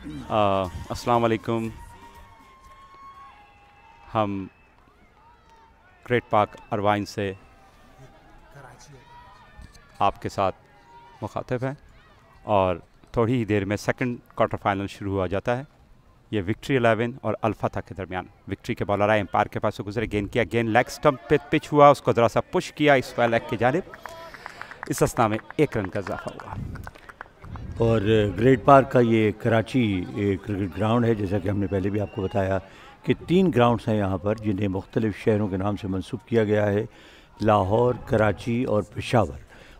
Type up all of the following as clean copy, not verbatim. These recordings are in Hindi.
अस्सलाम वालेकुम। हम ग्रेट पार्क अरवाइन से आपके साथ मुखातिब हैं और थोड़ी ही देर में सेकंड क्वार्टर फाइनल शुरू हुआ जाता है। ये विक्ट्री 11 और अल्फाता के दरमियान। विक्ट्री के बॉलर आए, एम्पायर के पास से गुजरे, गेंद किया, गेंद लेग स्टंप पे पिच हुआ, उसको ज़रा सा पुश किया स्क्वायर लेग की जानिब। इस असना में 1 रन का इजाफा हुआ। और ग्रेट पार्क का ये कराची क्रिकेट ग्राउंड है, जैसा कि हमने पहले भी आपको बताया कि 3 ग्राउंड्स हैं यहाँ पर जिन्हें मुख्तलिफ़ शहरों के नाम से मंसूब किया गया है, लाहौर, कराची और पेशावर।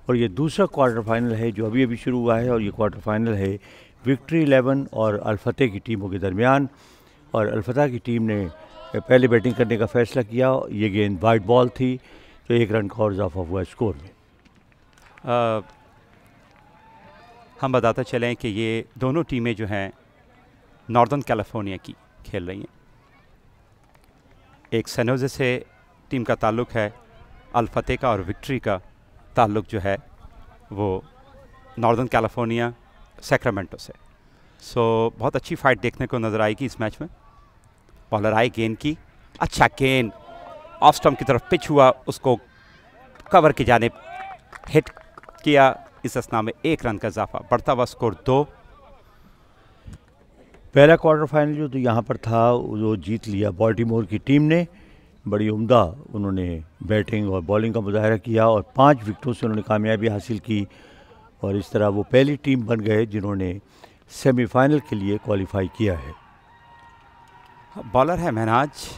और ये दूसरा क्वार्टर फाइनल है जो अभी अभी शुरू हुआ है, और ये क्वार्टर फाइनल है विक्ट्री 11 और अल्फते की टीमों के दरमियान। और अल्फता की टीम ने पहले बैटिंग करने का फ़ैसला किया। ये गेंद वाइड बॉल थी, तो 1 रन का और इजाफा हुआ स्कोर में। हम बताते चलें कि ये दोनों टीमें जो हैं नॉर्दर्न कैलिफोर्निया की खेल रही हैं। एक सैन होजे से टीम का ताल्लुक़ है अल्फते का, और विक्ट्री का ताल्लुक़ जो है वो नॉर्दर्न कैलिफोर्निया सैक्रामेंटो से। सो बहुत अच्छी फ़ाइट देखने को नज़र आएगी इस मैच में। बॉलर आए, गेंद की, अच्छा गेंद ऑफ स्टंप की तरफ पिच हुआ, उसको कवर की जानिब हिट किया। इस असना में 1 रन का इजाफा, बढ़ता हुआ स्कोर 2। पहला क्वार्टर फाइनल जो तो यहाँ पर था वो जीत लिया बॉल्टीमोर की टीम ने। बड़ी उम्दा उन्होंने बैटिंग और बॉलिंग का मुजाहरा किया और 5 विकेटों से उन्होंने कामयाबी हासिल की, और इस तरह वो पहली टीम बन गए जिन्होंने सेमीफाइनल के लिए क्वालिफाई किया है। बॉलर है महनाज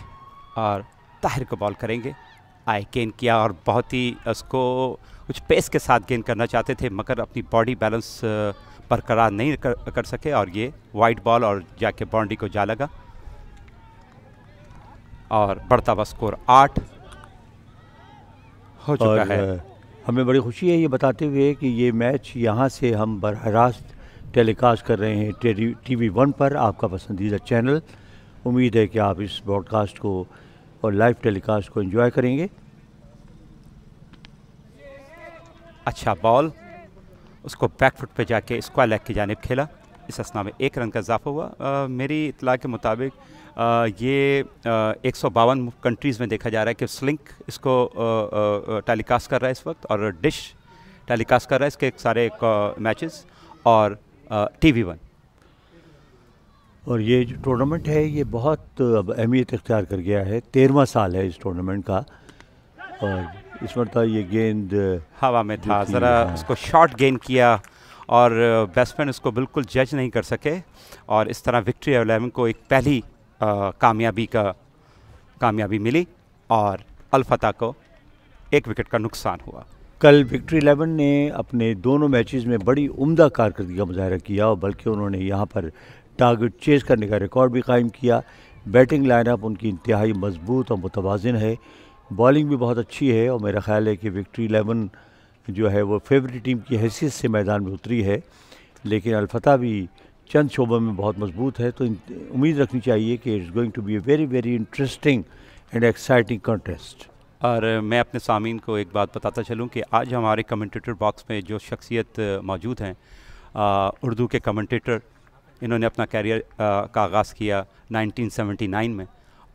और ताहिर को बॉल करेंगे। आए, गेंद किया और बहुत ही उसको कुछ पेस के साथ गेंद करना चाहते थे, मगर अपनी बॉडी बैलेंस बरकरार नहीं कर सके, और ये वाइड बॉल और जाके बाउंड्री को जा लगा। और बढ़ता हुआ स्कोर 8 हो चुका है। हमें बड़ी खुशी है ये बताते हुए कि ये मैच यहाँ से हम बरह रास्त टेलीकास्ट कर रहे हैं TV1 पर, आपका पसंदीदा चैनल। उम्मीद है कि आप इस ब्रॉडकास्ट को और लाइव टेलीकास्ट को एंजॉय करेंगे। अच्छा बॉल, उसको बैकफुट पे जाके स्क्वायर लेग की जानिब खेला। इस असना में 1 रन का इजाफा हुआ। मेरी इतला के मुताबिक ये 152 कंट्रीज़ में देखा जा रहा है कि स्लिंक इसको टेलीकास्ट कर रहा है इस वक्त, और डिश टेलीकास्ट कर रहा है इसके सारे मैचेस, और TV1। और ये जो टूर्नामेंट है ये बहुत अब अहमियत इख्तियार कर गया है। 13वां साल है इस टूर्नामेंट का, और इस मरतबा ये गेंद हवा में था, ज़रा उसको शॉर्ट गेंद किया और बैट्समैन उसको बिल्कुल जज नहीं कर सके, और इस तरह विक्ट्री 11 को एक पहली कामयाबी मिली, और अल्फता को 1 विकेट का नुकसान हुआ। कल विक्ट्री 11 ने अपने दोनों मैचेस में बड़ी उम्दा कारकर्दगी का मुजाहरा किया, और बल्कि उन्होंने यहाँ पर टारगेट चेस करने का रिकॉर्ड भी कायम किया। बैटिंग लाइनअप उनकी इंतहाई मजबूत और मुतवाज़िन है, बॉलिंग भी बहुत अच्छी है, और मेरा ख्याल है कि विक्ट्री 11 जो है वो फेवरेट टीम की हैसियत से मैदान में उतरी है, लेकिन अल्फता भी चंद शोबों में बहुत मजबूत है। तो उम्मीद रखनी चाहिए कि it's going to be a very very interesting and exciting contest. और मैं अपने सामीन को एक बात बताता चलूँ कि आज हमारे कमेंटेटर बॉक्स में जो शख्सियत मौजूद हैं, उर्दू के कमेंटेटर, इन्होंने अपना कैरियर का आगाज़ किया 1979 में,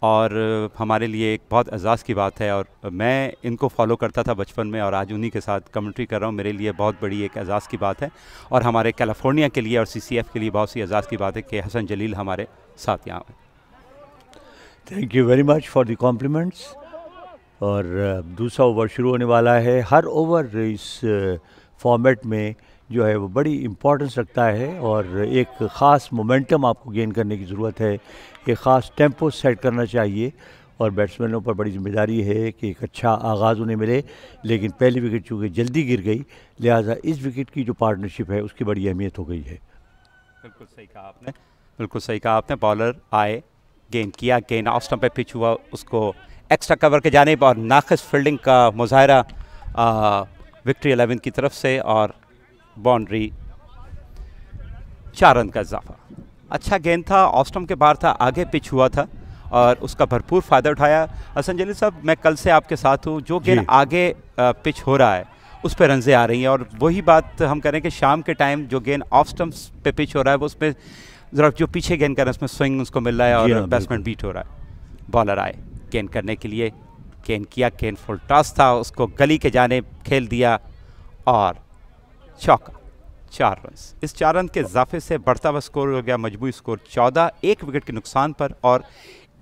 और हमारे लिए एक बहुत एजाज़ की बात है। और मैं इनको फॉलो करता था बचपन में, और आज उन्हीं के साथ कमेंट्री कर रहा हूँ। मेरे लिए बहुत बड़ी एक एजाज़ की बात है, और हमारे कैलिफोर्निया के लिए और CCF के लिए बहुत सी एजाज़ की बात है कि हसन जलील हमारे साथ यहाँ हैं। Thank you very much for the compliments. और दूसरा ओवर शुरू होने वाला है। हर ओवर इस फॉर्मेट में जो है वो बड़ी इम्पोर्टेंस रखता है, और एक ख़ास मोमेंटम आपको गेन करने की ज़रूरत है, एक ख़ास टेम्पो सेट करना चाहिए, और बैट्समैनों पर बड़ी जिम्मेदारी है कि एक अच्छा आगाज़ उन्हें मिले। लेकिन पहली विकेट चूँकि जल्दी गिर गई, लिहाजा इस विकेट की जो पार्टनरशिप है उसकी बड़ी अहमियत हो गई है। बिल्कुल सही कहा आपने, बिल्कुल सही कहा आपने। बॉलर आए, गेंद किया, गेंद ऑफ स्टंप पे पिच हुआ, उसको एक्स्ट्रा कवर के जानिब, और नाक़िस फील्डिंग का मुजाहरा विक्ट्री 11 की तरफ से, और बाउंड्री, 4 रन का इजाफा। अच्छा गेंद था, ऑफ स्टंप के बाहर था, आगे पिच हुआ था, और उसका भरपूर फ़ायदा उठाया। हसन जलील साहब, मैं कल से आपके साथ हूँ, जो गेंद आगे पिच हो रहा है उस पर रनज़े आ रही हैं, और वही बात हम करें कि शाम के टाइम जो गेंद ऑफ स्टंप्स पे पिच हो रहा है वो उसमें ज़रा जो पीछे गेंद कर रहे हैं उसमें स्विंग उसको मिल रहा है जी और हाँ, बैट्समैन बीट हो रहा है। बॉलर आए गेंद करने के लिए, गेंद किया, गेंद फुल टॉस था, उसको गली के जाने खेल दिया और चौका। 4 रन। इस 4 रन के इजाफे से बढ़ता हुआ स्कोर हो गया मजमूई स्कोर 14, 1 विकेट के नुकसान पर, और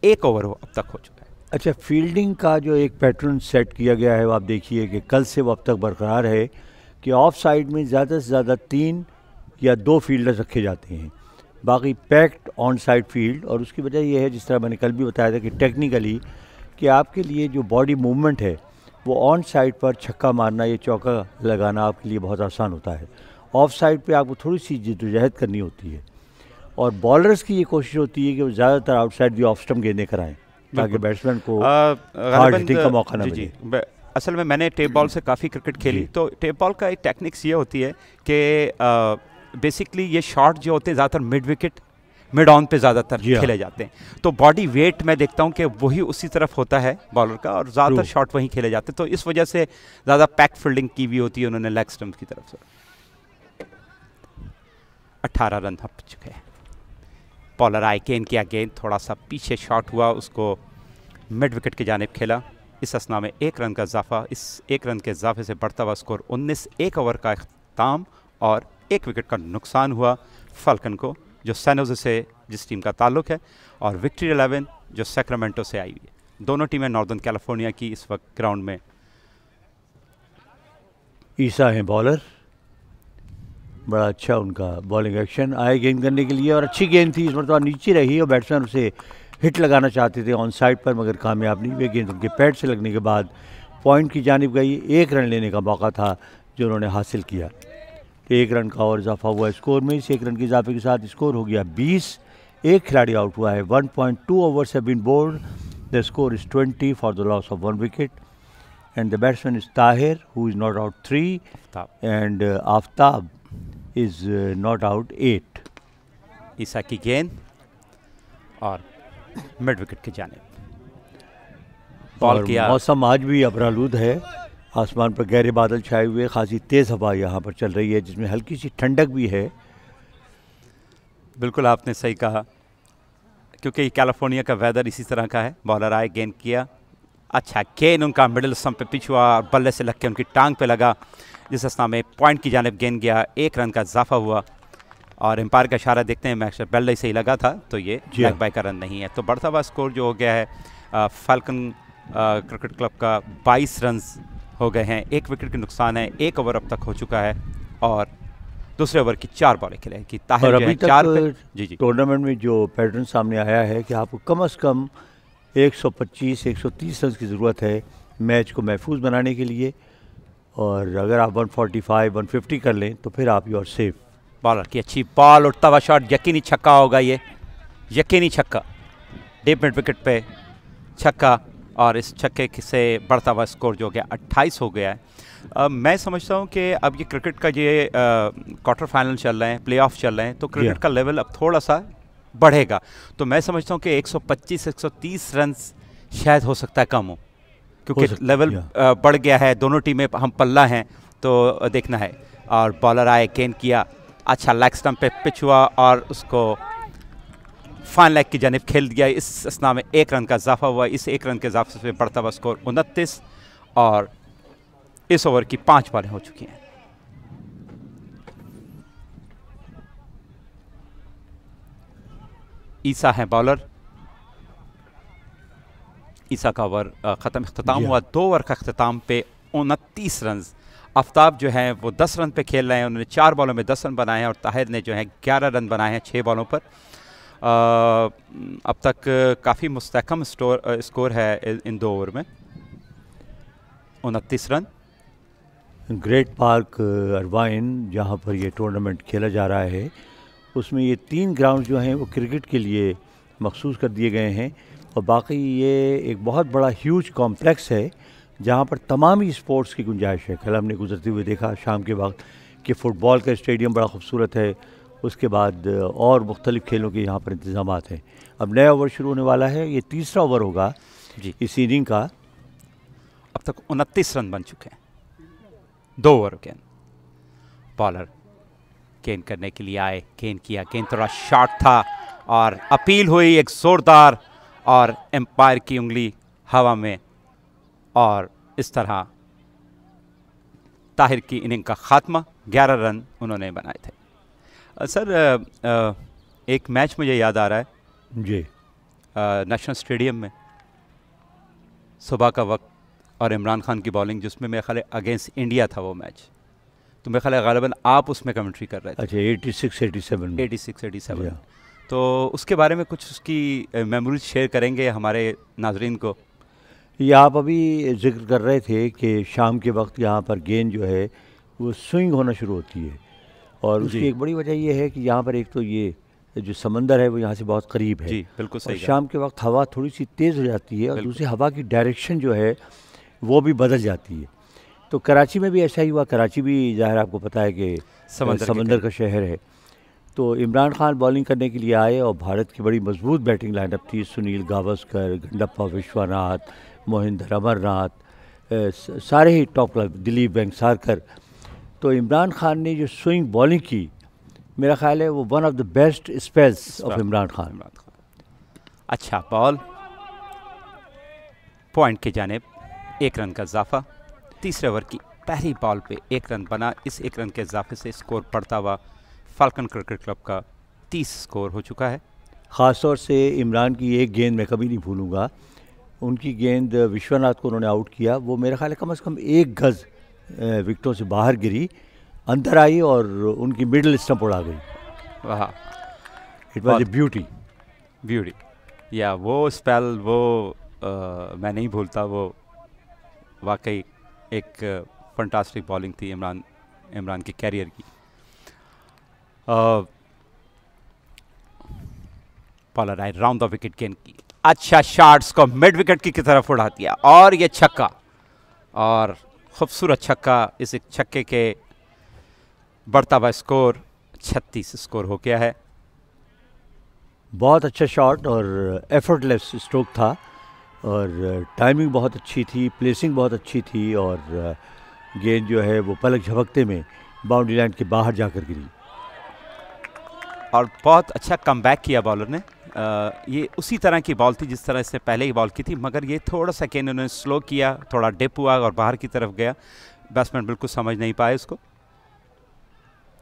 1 ओवर अब तक हो चुका है। अच्छा, फील्डिंग का जो एक पैटर्न सेट किया गया है वो आप देखिए कि कल से वो अब तक बरकरार है कि ऑफ साइड में ज़्यादा से ज़्यादा 3 या 2 फील्डर्स रखे जाते हैं, बाकी पैक्ड ऑन साइड फील्ड। और उसकी वजह यह है, जिस तरह मैंने कल भी बताया था, कि टेक्निकली कि आपके लिए जो बॉडी मूवमेंट है वो ऑन साइड पर छक्का मारना या चौका लगाना आपके लिए बहुत आसान होता है। ऑफ साइड पे आपको थोड़ी सी जद्दोजहद करनी होती है, और बॉलर्स की ये कोशिश होती है कि वो ज़्यादातर आउटसाइड दी ऑफ स्टम्प गेंदें कराएं ताकि बैट्समैन को हार्ड हिटिंग का मौका ना मिले। असल में मैंने टेप बॉल से काफ़ी क्रिकेट खेली, तो टेप बॉल का एक टेक्निक्स ये होती है कि बेसिकली ये शॉट जो होते हैं ज़्यादातर मिड विकेट, मिड ऑन पे ज़्यादातर खेले जाते हैं, तो बॉडी वेट मैं देखता हूँ कि वही उसी तरफ होता है बॉलर का, और ज़्यादातर शॉट वहीं खेले जाते हैं, तो इस वजह से ज़्यादा पैक फील्डिंग की भी होती है उन्होंने लेग स्टम्प की तरफ से। 18 रन हप चुके हैं। बॉलर आए, गेंद किया, गेंद थोड़ा सा पीछे शॉट हुआ, उसको मिड विकेट की जानिब खेला। इस असना में 1 रन का इजाफा, इस 1 रन के इजाफे से बढ़ता हुआ स्कोर 19, 1 ओवर का अख्ताम और 1 विकेट का नुकसान हुआ फाल्कन को, जो सैन होजे से जिस टीम का ताल्लुक है, और विक्ट्री 11 जो सैक्रामेंटो से आई हुई है। दोनों टीमें नॉर्दर्न कैलिफोर्निया की इस वक्त ग्राउंड में। ईसा है बॉलर, बड़ा अच्छा उनका बॉलिंग एक्शन, आए गेंद करने के लिए, और अच्छी गेंद थी, इस मरतबा नीचे रही और बैट्समैन उसे हिट लगाना चाहते थे ऑन साइड पर, मगर कामयाब नहीं हुए। गेंद उनके पैड से लगने के बाद पॉइंट की जानिब गई। 1 रन लेने का मौका था जो उन्होंने हासिल किया। 1 रन का और इजाफा हुआ स्कोर में। इस 1 रन के इजाफे के साथ स्कोर हो गया 20। एक खिलाड़ी आउट हुआ है। 1.2 overs have been bowled. The score is 20 for the loss of 1 wicket. And the batsman is Tahir, who is not out 3, and Aftab is not out 8. ईसा की गेंद और मिड विकेट की जानिब बॉल किया। मौसम आज भी अबरालूद है, आसमान पर गहरे बादल छाए हुए, खासी तेज़ हवा यहाँ पर चल रही है, जिसमें हल्की सी ठंडक भी है। बिल्कुल आपने सही कहा, क्योंकि कैलिफोर्निया का वेदर इसी तरह का है। बॉलर आए, गेंद किया, अच्छा गेंद उनका मिडिल स्टंप पे पिच हुआ, बल्ले से लग के उनकी टांग पे लगा, जिस असना में पॉइंट की जानिब गेंद गया। 1 रन का इजाफा हुआ, और एम्पायर का इशारा देखते हैं, मैच बल्ले से ही लगा था, तो ये लेग बाय का रन नहीं है। तो बढ़ता हुआ स्कोर जो हो गया है फाल्कन क्रिकेट क्लब का 22 रन हो गए हैं। 1 विकेट के नुकसान है। 1 ओवर अब तक हो चुका है, और दूसरे ओवर की 4 बॉलें खेले कि ताहिर अभी तक 4 पे। जी टूर्नामेंट में जो पैटर्न सामने आया है कि आपको कम से कम 125-130 रन की ज़रूरत है मैच को महफूज बनाने के लिए, और अगर आप 145-150 कर लें तो फिर आप यू आर सेफ। बॉलर की अच्छी बॉल, उठता हुआ शॉट, यकीनी छक्का होगा, ये यकीनी छक्का, डीप मिड विकेट पे छक्का, और इस छक्के से बढ़ता हुआ स्कोर जो हो गया 28 हो गया है। मैं समझता हूँ कि अब ये क्रिकेट का ये क्वार्टर फाइनल चल रहे हैं, प्लेऑफ चल रहे हैं, तो क्रिकेट का लेवल अब थोड़ा सा बढ़ेगा। तो मैं समझता हूँ कि 125-130 रन शायद हो सकता है कम हो, क्योंकि लेवल बढ़ गया है, दोनों टीमें हम पल्ला हैं, तो देखना है। और बॉलर आए, गेंद किया, अच्छा लेग स्टंप पे पिच हुआ, और उसको फाइन लेग की जानिब खेल दिया। इस असना में 1 रन का इजाफा हुआ। इस 1 रन के इजाफे से बढ़ता हुआ स्कोर 29, और इस ओवर की 5 बॉलें हो चुकी हैं। ईसा है बॉलर, ईसा का ओवर ख़त्म हुआ। 2 ओवर का अख्ताम पे 29 रन। आफ्ताब जो है वो 10 रन पे खेल रहे हैं, उन्होंने 4 बॉलों में 10 रन बनाए हैं, और ताहिर ने जो है 11 रन बनाए हैं 6 बॉलों पर। अब तक काफ़ी मुस्तहकम स्कोर है इन 2 ओवर में, 29 रन। ग्रेट पार्क अरवाइन जहाँ पर ये टूर्नामेंट खेला जा रहा है, उसमें ये 3 ग्राउंड जो हैं वो क्रिकेट के लिए मखसूस कर दिए गए हैं, और बाकी ये एक बहुत बड़ा ह्यूज कॉम्प्लेक्स है जहाँ पर तमाम ही स्पोर्ट्स की गुंजाइश है। कल हमने गुजरते हुए देखा शाम के वक्त कि फ़ुटबॉल का स्टेडियम बड़ा खूबसूरत है, उसके बाद और मुख्तलिफ़ खेलों के यहाँ पर इंतज़ामात हैं। अब नया ओवर शुरू होने वाला है, ये 3रा ओवर होगा जी इस इनिंग का। अब तक 29 रन बन चुके हैं 2 ओवर के। बॉलर गेंद करने के लिए आए, गेंद किया, गेंद थोड़ा शॉर्ट था और अपील हुई एक ज़ोरदार और एम्पायर की उंगली हवा में और इस तरह ताहिर की इनिंग का खात्मा। 11 रन उन्होंने बनाए थे। सर एक मैच मुझे याद आ रहा है जी, नेशनल स्टेडियम में सुबह का वक्त और इमरान खान की बॉलिंग, जिसमें मेरे ख्याल अगेंस्ट इंडिया था वो मैच, तो मेरे ख्याल गालिबन आप उसमें कमेंट्री कर रहे थे। अच्छा, 86-87 में। 86-87। तो उसके बारे में कुछ उसकी मेमोरीज शेयर करेंगे हमारे नाजरीन को? ये आप अभी जिक्र कर रहे थे कि शाम के वक्त यहाँ पर गेंद जो है वो स्विंग होना शुरू होती है, और उसकी एक बड़ी वजह ये है कि यहाँ पर एक तो ये जो समंदर है वो यहाँ से बहुत करीब है। जी, बिल्कुल सही। शाम के वक्त हवा थोड़ी सी तेज़ हो जाती है और दूसरी हवा की डायरेक्शन जो है वो भी बदल जाती है। तो कराची में भी ऐसा ही हुआ। कराची भी ज़ाहिर आपको पता है कि समंदर का शहर है। तो इमरान खान बॉलिंग करने के लिए आए और भारत की बड़ी मजबूत बैटिंग लाइनअप थी। सुनील गावस्कर, गंडप्पा विश्वनाथ, मोहिंदर अमरनाथ, सारे ही टॉप क्लास, दिलीप वेंगसारकर। तो इमरान खान ने जो स्विंग बॉलिंग की, मेरा ख्याल है वो one of the best spells of Imran Khan. अच्छा बॉल, पॉइंट की जानिब 1 रन का इजाफा। तीसरे ओवर की पहली बॉल पे 1 रन बना। इस 1 रन के इजाफे से स्कोर बढ़ता हुआ फाल्कन क्रिकेट क्लब का 30 स्कोर हो चुका है। ख़ास तौर से इमरान की एक गेंद मैं कभी नहीं भूलूंगा। उनकी गेंद विश्वनाथ को उन्होंने आउट किया, वो मेरा ख्याल है कम से कम 1 गज़ विकेटों से बाहर गिरी, अंदर आई और उनकी मिडिल स्टंप उड़ा गई। वाह, इट वॉज ए ब्यूटी। या वो स्पेल वो मैं नहीं भूलता। वो वाकई एक फंटास्टिक बॉलिंग थी इमरान के कैरियर की। बॉलर आए, राउंड द विकेट गेंद की, अच्छा शॉट्स को मिड विकेट की तरफ उड़ा दिया और ये छक्का, और खूबसूरत छक्का। इस छक्के के बढ़ता हुआ स्कोर 36 स्कोर हो गया है। बहुत अच्छा शॉट और एफर्टलेस स्ट्रोक था, और टाइमिंग बहुत अच्छी थी, प्लेसिंग बहुत अच्छी थी, और गेंद जो है वो पलक झपकते में बाउंड्री लाइन के बाहर जाकर गिरी। और बहुत अच्छा कमबैक किया बॉलर ने। ये उसी तरह की बॉल थी जिस तरह इससे पहले ही बॉल की थी, मगर ये थोड़ा सा गेंद उन्होंने स्लो किया, थोड़ा डिप हुआ और बाहर की तरफ गया। बैट्समैन बिल्कुल समझ नहीं पाए इसको।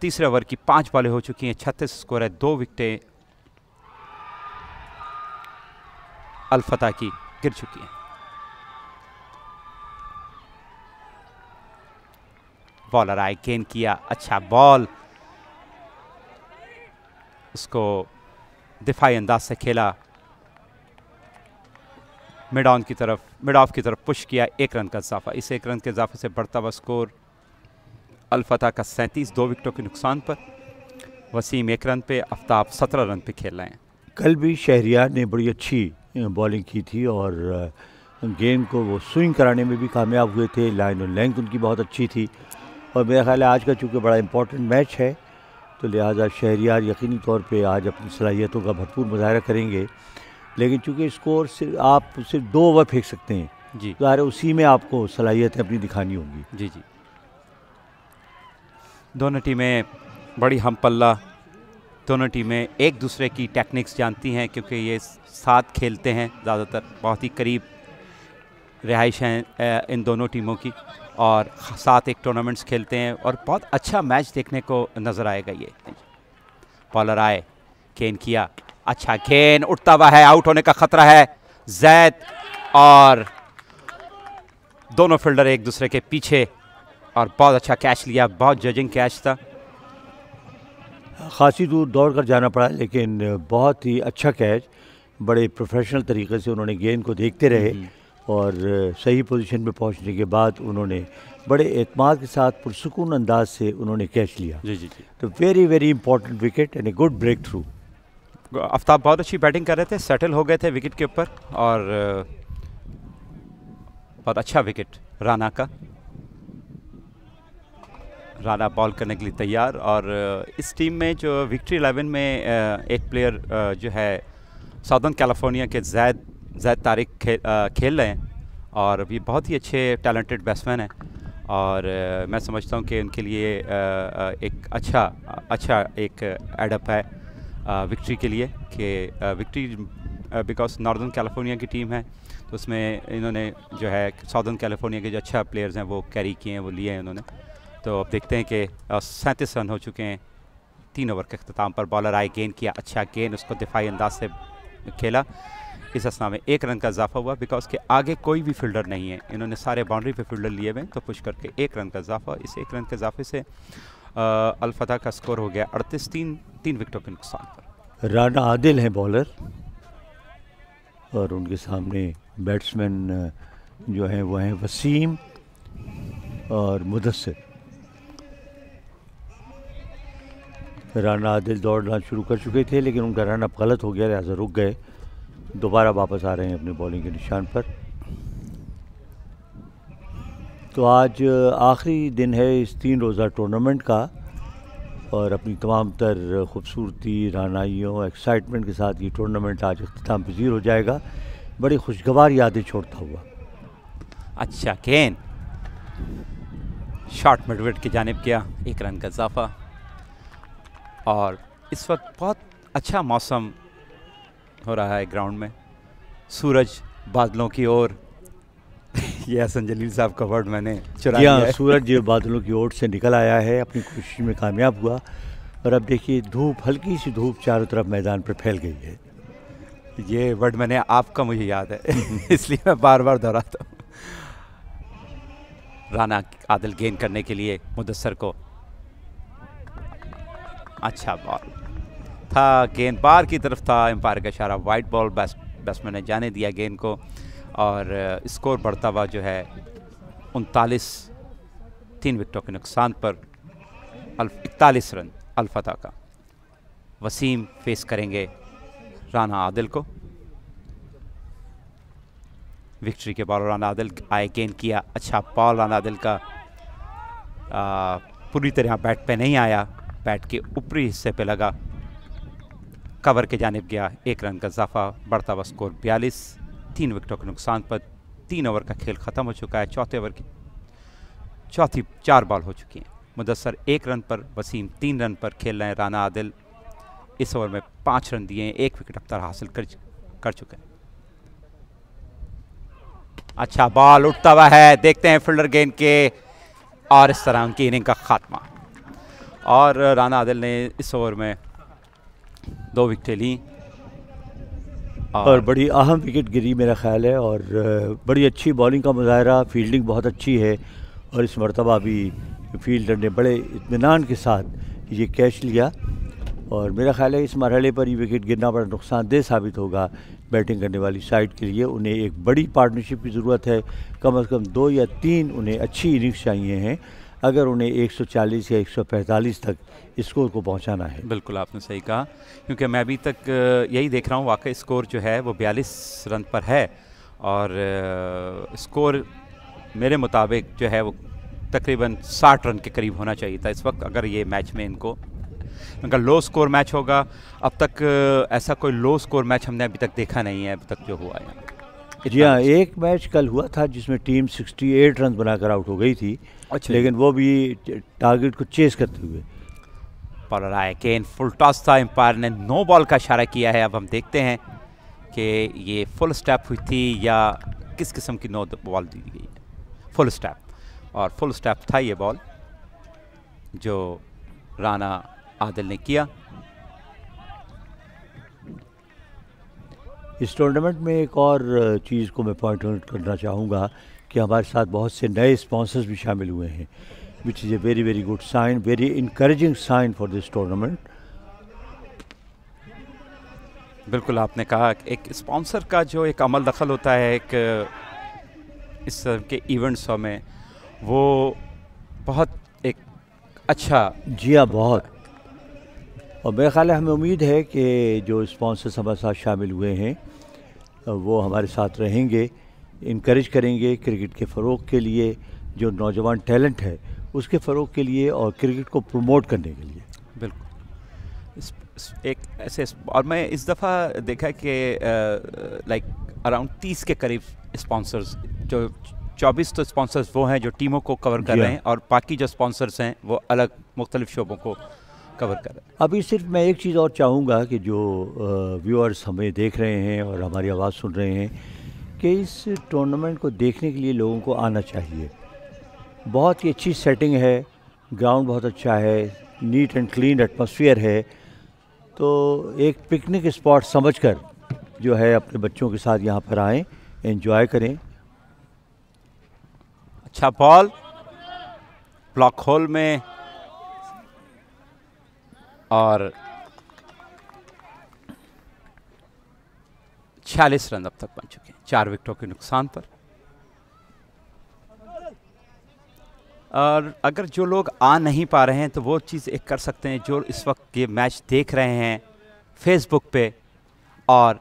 तीसरे ओवर की 5 बॉलें हो चुकी हैं, 36 स्कोर है, 2 विकेटें अल-फतह की गिर चुकी हैं। बॉलर आए, गेंद किया, अच्छा बॉल, उसको दिफाई अंदाज से खेला, मिड ऑफ की तरफ पुश किया। 1 रन का इजाफा। इस 1 रन के इजाफे से बढ़ता हुआ स्कोर अल-फतह का 37, 2 विकेटों के नुकसान पर। वसीम 1 रन पे, आफ्ताब 17 रन पे खेल रहे हैं। कल भी शहरियार ने बड़ी अच्छी बॉलिंग की थी और गेंद को वो स्विंग कराने में भी कामयाब हुए थे। लाइन और लेंथ उनकी बहुत अच्छी थी, और मेरा ख्याल है आज का चूँकि बड़ा इंपॉर्टेंट मैच है, तो लिहाजा शहरियार यकीनी तौर पे आज अपनी सलाहियतों का भरपूर मुजाहरा करेंगे। लेकिन चूँकि स्कोर आप सिर्फ 2 ओवर फेंक सकते हैं जी, ज़ाहिर है उसी में आपको सलाहियतें अपनी दिखानी होंगी। जी जी, दोनों टीमें बड़ी हम पल्ला, दोनों टीमें एक दूसरे की टेक्निक्स जानती हैं, क्योंकि ये साथ खेलते हैं ज़्यादातर, बहुत ही करीब रिहाइश हैं इन दोनों टीमों की, और साथ एक टूर्नामेंट्स खेलते हैं, और बहुत अच्छा मैच देखने को नज़र आएगा ये। बॉलर आए, गेंद किया, अच्छा गेंद उठता हुआ है, आउट होने का खतरा है। जैद और दोनों फील्डर एक दूसरे के पीछे, और बहुत अच्छा कैच लिया, बहुत जजिंग कैच था। खासी दूर दौड़ कर जाना पड़ा, लेकिन बहुत ही अच्छा कैच। बड़े प्रोफेशनल तरीके से उन्होंने गेंद को देखते रहे और सही पोजीशन पे पहुंचने के बाद उन्होंने बड़े एतमाद के साथ पुरसुकून अंदाज से उन्होंने कैच लिया। जी जी जी, तो very very important wicket and a good breakthrough. Aftab बहुत अच्छी बैटिंग कर रहे थे, सेटल हो गए थे विकेट के ऊपर, और बहुत अच्छा विकेट राना का। राना बॉल करने के लिए तैयार, और इस टीम में जो विक्ट्री 11 में एक प्लेयर जो है साउदर्न कैलिफोर्निया के जैद तारिक खेल रहे हैं, और ये बहुत ही अच्छे टैलेंटेड बैट्समैन हैं, और मैं समझता हूँ कि उनके लिए एक अच्छा एक एडअप है विक्ट्री के लिए कि विक्ट्री बिकॉज नॉर्दर्न कैलिफोर्निया की टीम है, तो उसमें इन्होंने जो है साउदर्न कैलिफोर्निया के जो अच्छा प्लेयर्स हैं वो कैरी किए हैं, वो लिए हैं उन्होंने। तो अब देखते हैं कि 37 रन हो चुके हैं 3 ओवर के अख्ताम पर। बॉलर आए, गेंद किया, अच्छा गेंद, उसको दिफाई अंदाज से खेला। इस असना में 1 रन का इजाफा हुआ बिकॉज के आगे कोई भी फील्डर नहीं है, इन्होंने सारे बाउंड्री पे फील्डर लिए हुए, तो पुश करके 1 रन का इजाफा। इस 1 रन के इजाफे से अल-फतह का स्कोर हो गया 38, 3 विकेटों के नुकसान पर। राना आदिल हैं बॉलर और उनके सामने बैट्समैन जो हैं वो हैं वसीम और मुदस्सिर। राना आदिल दौड़ना शुरू कर चुके थे लेकिन उनका रन अप गलत हो गया, लिहाजा रुक गए। दोबारा वापस आ रहे हैं अपने बॉलिंग के निशान पर। तो आज आखिरी दिन है इस 3 रोज़ा टूर्नामेंट का और अपनी तमाम तर खूबसूरती, रानाइयों, एक्साइटमेंट के साथ ये टूर्नामेंट आज अख्ताम पजीर हो जाएगा, बड़ी खुशगवार यादें छोड़ता हुआ। अच्छा गेंद शॉट मिडविकेट की जानिब किया, 1 रन का इजाफा। और इस वक्त बहुत अच्छा मौसम हो रहा है ग्राउंड में, सूरज बादलों की ओर ये हसन जलील साहब का वर्ड मैंने चुरा लिया है। सूरज बादलों की ओर से निकल आया है, अपनी कोशिश में कामयाब हुआ और अब देखिए धूप, हल्की सी धूप चारों तरफ मैदान पर फैल गई है। ये वर्ड मैंने आपका मुझे याद है इसलिए मैं बार बार दोहराता हूँ। राना आदिल गेंद करने के लिए मुदस्सर को, अच्छा बॉल था, गेंद बार की तरफ था, एम्पायर का इशारा, वाइड बॉल, बैट्समैन ने जाने दिया गेंद को और स्कोर बढ़ता हुआ जो है 39, 3 विकेटों के नुकसान पर 41 रन अल-फतह का। वसीम फेस करेंगे राना आदिल को। विक्ट्री के बॉलर राना आदिल आए, गेंद किया, अच्छा बॉल राना आदिल का पूरी तरह बैट पे नहीं आया, बैट के ऊपरी हिस्से पे लगा, कवर के जानिब गया, 1 रन का इजाफा, बढ़ता हुआ स्कोर 42, 3 विकेटों के नुकसान पर। 3 ओवर का खेल ख़त्म हो चुका है, चौथे ओवर की चौथी 4 बॉल हो चुकी हैं। मुदस्सर 1 रन पर, वसीम 3 रन पर खेल रहे हैं। राना आदिल इस ओवर में 5 रन दिए हैं, 1 विकेट अब तक हासिल कर चुके हैं। अच्छा बॉल उठता हुआ है, देखते हैं फील्डर गेंद के और इस तरह उनकी इनिंग का खात्मा। और राना आदिल ने इस ओवर में 2 विकेटें ली और बड़ी अहम विकेट गिरी मेरा ख्याल है और बड़ी अच्छी बॉलिंग का मुजाहरा, फील्डिंग बहुत अच्छी है और इस मरतबा भी फील्डर ने बड़े इत्मीनान के साथ ये कैच लिया और मेरा ख्याल है इस मरहले पर ये विकेट गिरना बड़ा नुकसानदेह साबित होगा बैटिंग करने वाली साइड के लिए। उन्हें एक बड़ी पार्टनरशिप की ज़रूरत है, कम से कम 2 या 3 उन्हें अच्छी इनिंग्स चाहिए हैं अगर उन्हें 140 या 145 तक स्कोर को पहुंचाना है। बिल्कुल आपने सही कहा, क्योंकि मैं अभी तक यही देख रहा हूँ, वाकई स्कोर जो है वो 42 रन पर है और स्कोर मेरे मुताबिक जो है वो तकरीबन 60 रन के करीब होना चाहिए था इस वक्त। अगर ये मैच में इनको अगर लो स्कोर मैच होगा, अब तक ऐसा कोई लो स्कोर मैच हमने अभी तक देखा नहीं है, अभी तक जो हुआ है। जी हाँ, एक मैच कल हुआ था जिसमें टीम 68 रन बनाकर आउट हो गई थी। अच्छा, लेकिन वो भी टारगेट को चेस करते हुए। बॉलर आए, गेंद फुल टॉस था, एम्पायर ने नो बॉल का इशारा किया है। अब हम देखते हैं कि ये फुल स्टेप हुई थी या किस किस्म की नो बॉल दी गई है। फुल स्टेप, और फुल स्टेप था ये बॉल जो राना आदिल ने किया। इस टूर्नामेंट में एक और चीज़ को मैं पॉइंट आउट करना चाहूँगा कि हमारे साथ बहुत से नए स्पॉन्सर्स भी शामिल हुए हैं, which is a very very good sign, very encouraging sign for this tournament. बिल्कुल आपने कहा, एक स्पॉन्सर का जो एक अमल दखल होता है एक इस के इवेंट्स में, वो बहुत एक अच्छा। जी हाँ, बहुत। और मेरा ख्याल है, हमें उम्मीद है कि जो स्पॉन्सर्स हमारे साथ शामिल हुए हैं वो हमारे साथ रहेंगे, इनकरेज करेंगे क्रिकेट के फ़रोग के लिए, जो नौजवान टैलेंट है उसके फ़रोग के लिए और क्रिकेट को प्रमोट करने के लिए। बिल्कुल एक ऐसे, और मैं इस दफ़ा देखा कि लाइक अराउंड 30 के करीब स्पॉन्सर्स जो 24 तो स्पॉन्सर्स वो हैं जो टीमों को कवर कर रहे हैं और बाकी जो स्पॉन्सर्स हैं वो अलग मुख्तलिफ शोबों को कवर कर रहे हैं। अभी सिर्फ मैं एक चीज़ और चाहूँगा कि जो व्यूअर्स हमें देख रहे हैं और हमारी आवाज़ सुन रहे हैं कि इस टूर्नामेंट को देखने के लिए लोगों को आना चाहिए। बहुत ही अच्छी सेटिंग है, ग्राउंड बहुत अच्छा है, नीट एंड क्लीन एटमॉस्फेयर है, तो एक पिकनिक स्पॉट समझकर जो है अपने बच्चों के साथ यहाँ पर आएँ, एंजॉय करें। अच्छा बॉल ब्लॉक होल में और 46 रन अब तक बन चुके हैं 4 विकेटों के नुकसान पर। और अगर जो लोग आ नहीं पा रहे हैं तो वो चीज़ एक कर सकते हैं, जो इस वक्त ये मैच देख रहे हैं फेसबुक पे और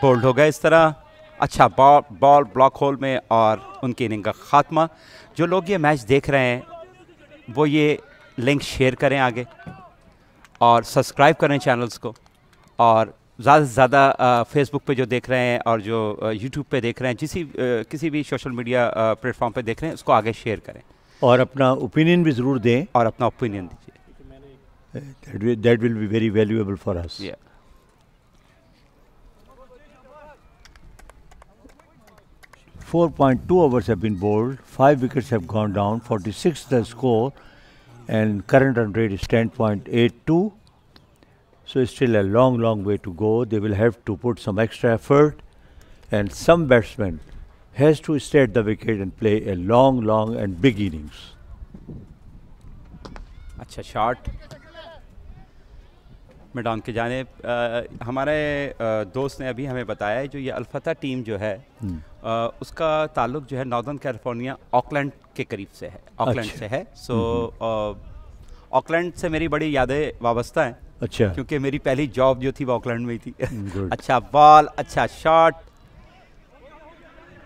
बोल्ड हो गए इस तरह। अच्छा बॉल ब्लॉक होल में और उनकी इनिंग का खात्मा। जो लोग ये मैच देख रहे हैं वो ये लिंक शेयर करें आगे और सब्सक्राइब करें चैनल्स को, और ज़्यादा से ज़्यादा फेसबुक पे जो देख रहे हैं और जो यूट्यूब पे देख रहे हैं, किसी भी सोशल मीडिया प्लेटफॉर्म पे देख रहे हैं, उसको आगे शेयर करें और अपना ओपिनियन भी ज़रूर दें और अपना ओपिनियन दीजिए। That will be very valuable for us. 4.2 overs have been bowled, 5 wickets have gone down, 46 the score, and current run rate is 10.82. So it's still a long way to go. They will have to put some extra effort, and some batsman has to stay at the wicket and play a long and big innings. अच्छा शॉट मिड ऑन की जानिब। हमारे दोस्त ने अभी हमें बताया है जो ये अल्फता टीम जो है उसका ताल्लुक जो है नॉर्दर्न कैलिफोर्निया ऑकलैंड के करीब से है, ऑकलैंड से है। सो ऑकलैंड से मेरी बड़ी यादें वाबस्ता हैं। अच्छा, क्योंकि मेरी पहली जॉब जो थी वो ऑकलैंड में ही थी। अच्छा बॉल, अच्छा शॉट,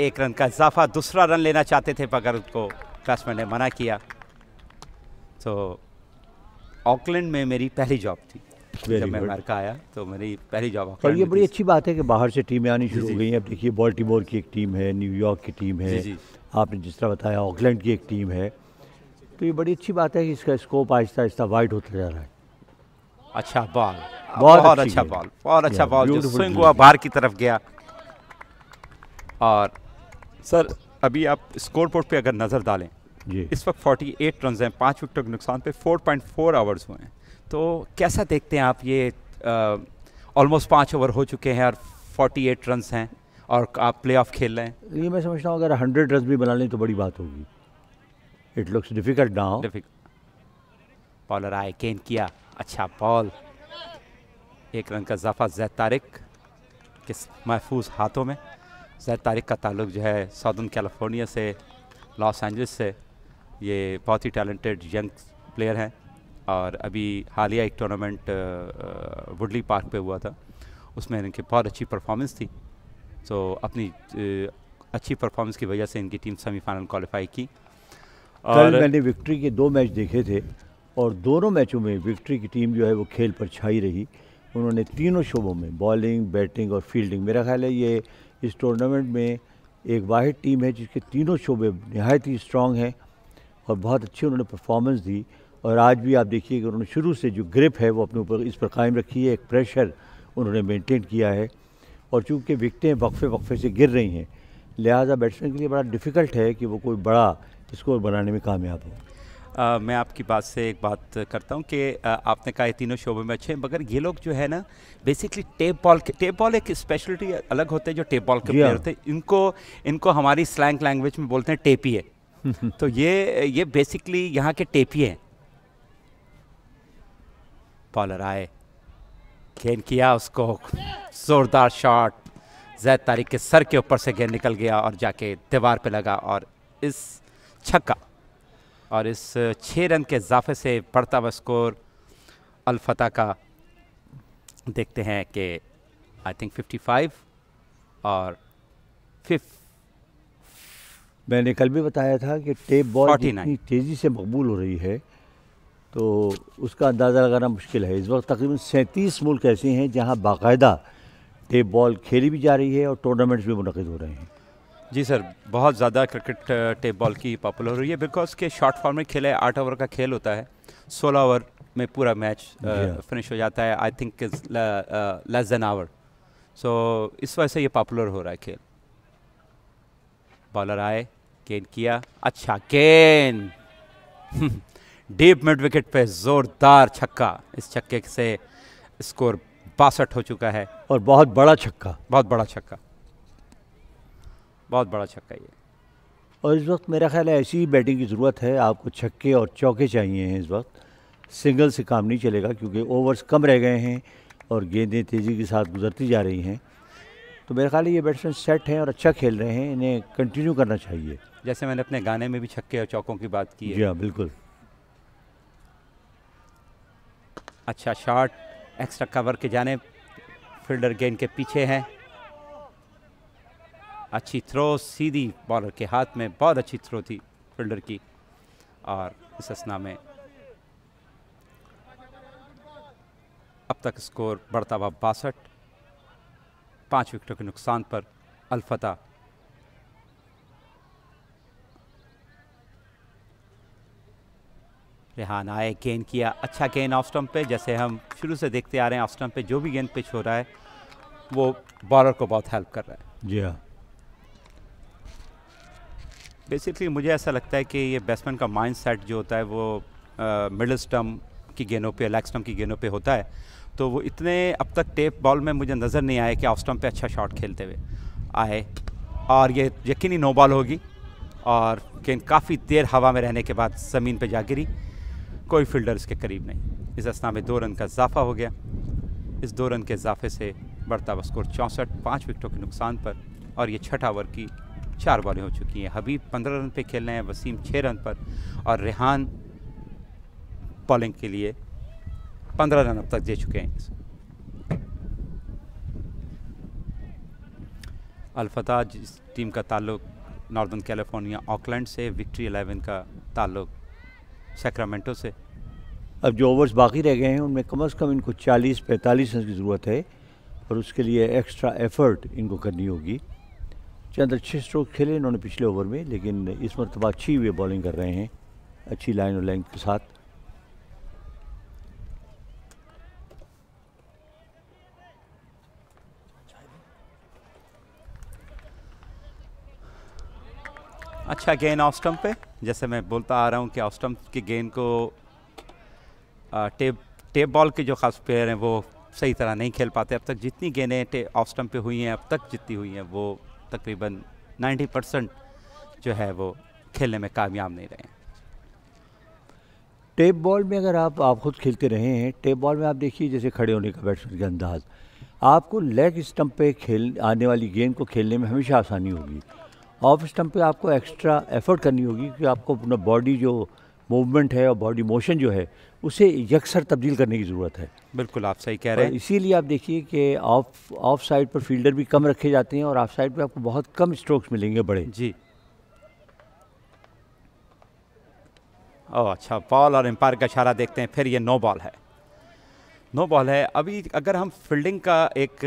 1 रन का इजाफा, दूसरा रन लेना चाहते थे मगर उसको बैट्समैन ने मना किया। तो ऑकलैंड में मेरी पहली जॉब थी। जब मैं अमेरिका आया तो मेरी पहली जॉब। और ये बड़ी अच्छी बात है कि बाहर से टीमें आनी शुरू हो गई हैं। अब देखिए बाल्टीमोर की एक टीम है, न्यूयॉर्क की टीम है, आपने जिस तरह बताया ऑकलैंड की एक टीम है, तो ये बड़ी अच्छी बात है कि इसका स्कोप आहिस्ता आहिस्ता वाइड होता जा रहा है। अच्छा बॉल, बहुत अच्छा बॉल, बहुत अच्छा बॉल जो स्विंग हुआ बाहर की तरफ गया। और सर अभी आप स्कोर बोर्ड पे अगर नज़र डालें इस वक्त 48 रन हैं, 5 विकेटों के नुकसान पे 4.4 आवर्स हुए हैं। तो कैसा देखते हैं आप ये ऑलमोस्ट 5 ओवर हो चुके हैं और 48 रन हैं और आप प्लेऑफ खेल रहे हैं? ये मैं समझता हूँ अगर 100 रन भी बना लें तो बड़ी बात होगी। It looks difficult now. Bowler आए, गेंद किया, अच्छा बॉल, 1 रन का इजाफा जैद तारिक के महफूज हाथों में। जैद तारिक का ताल्लुक जो है साउदर्न कैलिफोर्निया से, लॉस एंजलिस से। ये बहुत ही टैलेंटेड यंग प्लेयर हैं और अभी हालिया एक टूर्नामेंट वुडली पार्क पे हुआ था, उसमें इनकी बहुत अच्छी परफॉर्मेंस थी। तो अपनी अच्छी परफॉर्मेंस की वजह से इनकी टीम सेमीफाइनल क्वालिफाई की। कल मैंने विक्ट्री के 2 मैच देखे थे और दोनों मैचों में विक्ट्री की टीम जो है वो खेल पर छाई रही। उन्होंने तीनों शोबों में बॉलिंग, बैटिंग और फील्डिंग, मेरा ख्याल है ये इस टूर्नामेंट में एक वाहिद टीम है जिसके तीनों शोबे नहायत ही स्ट्रॉन्ग हैं और बहुत अच्छी उन्होंने परफॉर्मेंस दी। और आज भी आप देखिए कि उन्होंने शुरू से जो ग्रिप है वो अपने ऊपर इस पर कायम रखी है, एक प्रेशर उन्होंने मेंटेन किया है। और चूँकि विकटें वक्फे से गिर रही हैं, लिहाजा बैट्समैन के लिए बड़ा डिफ़िकल्ट है कि वो कोई बड़ा स्कोर बनाने में कामयाब हो। मैं आपकी बात से एक बात करता हूँ कि आपने कहा ये तीनों शोबे में अच्छे हैं, मगर ये लोग जो है ना बेसिकली टेप बॉल एक स्पेशलिटी अलग होते हैं जो टेप बॉल के प्लेयर होते हैं। इनको हमारी स्लैंग लैंग्वेज में बोलते हैं टेपिए। तो ये बेसिकली यहाँ के टेपिए हैं। बॉलर आए, गेंद किया, उसको जोरदार शॉट, जैद तारिक के सर के ऊपर से गेंद निकल गया और जाके दीवार पे लगा। और इस छक्का और इस 6 रन के इजाफे से बढ़ता हुआ स्कोर अल-फतह का देखते हैं कि आई थिंक 55 और 5। मैंने कल भी बताया था कि टेप बॉल जितनी तेज़ी से मकबूल हो रही है तो उसका अंदाज़ा लगाना मुश्किल है। इस वक्त तकरीबन 37 मुल्क ऐसे हैं जहां बाकायदा टेप बॉल खेली भी जा रही है और टूर्नामेंट्स भी मुनक़िद हो रहे हैं। जी सर, बहुत ज़्यादा क्रिकेट टेप बॉल की पॉपुलर हुई है बिकॉज के शॉर्ट फॉर्मेट खेल है, 8 ओवर का खेल होता है, 16 ओवर में पूरा मैच जी हाँ। फिनिश हो जाता है, I think is less than hour. So इस वजह से ये पॉपुलर हो रहा है खेल। बॉलर आए, गेंद किया, अच्छा गेंद डीप मिड विकेट पे जोरदार छक्का। इस छक्के से स्कोर 62 हो चुका है। और बहुत बड़ा छक्का। बहुत बड़ा छक्का, बहुत बड़ा छक्का ये। और इस वक्त मेरा ख्याल है ऐसी ही बैटिंग की ज़रूरत है, आपको छक्के और चौके चाहिए हैं इस वक्त। सिंगल से काम नहीं चलेगा क्योंकि ओवर्स कम रह गए हैं और गेंदें तेज़ी के साथ गुजरती जा रही हैं। तो मेरा ख्याल है ये बैट्समैन सेट हैं और अच्छा खेल रहे हैं, इन्हें कंटिन्यू करना चाहिए। जैसे मैंने अपने गाने में भी छक्के और चौकों की बात की जी है। हाँ, बिल्कुल। अच्छा शॉट, एक्स्ट्रा कवर के जाने, फील्डर गेंद के पीछे है। अच्छी थ्रो सीधी बॉलर के हाथ में, बहुत अच्छी थ्रो थी फील्डर की। और इस असना में अब तक स्कोर बढ़ता हुआ 62, 5 विकेटों के नुकसान पर अलफता। रेहान आए, गेंद किया, अच्छा गेंद ऑफ स्टंप पे। जैसे हम शुरू से देखते आ रहे हैं, ऑफ स्टंप पे जो भी गेंद पिच हो रहा है वो बॉलर को बहुत हेल्प कर रहा है। जी हाँ। बेसिकली मुझे ऐसा लगता है कि ये बैट्समैन का माइंड सेट जो होता है वो मिडिल स्टंप की गेंदों पे, लेग स्टंप की गेंदों पे होता है। तो वो इतने अब तक टेप बॉल में मुझे नज़र नहीं आया कि ऑफ स्टंप पे अच्छा शॉट खेलते हुए आए। और ये यकीनी नो बॉल होगी और गेंद काफ़ी देर हवा में रहने के बाद ज़मीन पे जा गिरी। कोई फील्डर इसके करीब नहीं। इस असना में 2 रन का इजाफा हो गया। इस 2 रन के इजाफे से बढ़ता हुआ स्कोर 64, 5 विकेटों के नुकसान पर। और ये 6 ओवर की 4 बॉलें हो चुकी हैं। हबीब 15 रन पे खेल रहे हैं, वसीम 6 रन पर और रेहान बॉलिंग के लिए 15 रन अब तक दे चुके हैं। अलफता जिस टीम का ताल्लुक नॉर्दर्न कैलिफोर्निया ऑकलैंड से, विक्ट्री 11 का ताल्लुक सैक्रामेंटो से। अब जो ओवर्स बाकी रह गए हैं उनमें कम से कम इनको 40-45 रन की ज़रूरत है और उसके लिए एक्स्ट्रा एफर्ट इनको करनी होगी। चंद अच्छे स्ट्रोक खेले इन्होंने पिछले ओवर में, लेकिन इस मरतबा अच्छी वे बॉलिंग कर रहे हैं, अच्छी लाइन और लेंथ के साथ। अच्छा गेंद ऑफ स्टंप पे। जैसे मैं बोलता आ रहा हूँ कि ऑफ स्टंप की गेंद को टेप बॉल के जो खास प्लेयर हैं वो सही तरह नहीं खेल पाते। अब तक जितनी गेंदें ऑफ स्टंप पे हुई हैं, अब तक जितनी हुई हैं, वो तकरीबन 90% जो है वो खेलने में कामयाब नहीं रहे हैं। टेप बॉल में अगर आप खुद खेलते रहे हैं, टेप बॉल में आप देखिए जैसे खड़े होने का बैट्समैन का अंदाज, आपको लेग स्टंप पे खेल आने वाली गेंद को खेलने में हमेशा आसानी होगी। ऑफ स्टंप पे आपको एक्स्ट्रा एफर्ट करनी होगी क्योंकि आपको अपना बॉडी जो मूवमेंट है और बॉडी मोशन जो है उसे यकसर तब्दील करने की ज़रूरत है। बिल्कुल आप सही कह रहे हैं। इसीलिए आप देखिए कि ऑफ साइड पर फील्डर भी कम रखे जाते हैं और ऑफ साइड पे आपको बहुत कम स्ट्रोक्स मिलेंगे बड़े। जी। ओह अच्छा बॉल, और एम्पायर का इशारा देखते हैं, फिर ये नो बॉल है। नो बॉल है। अभी अगर हम फील्डिंग का एक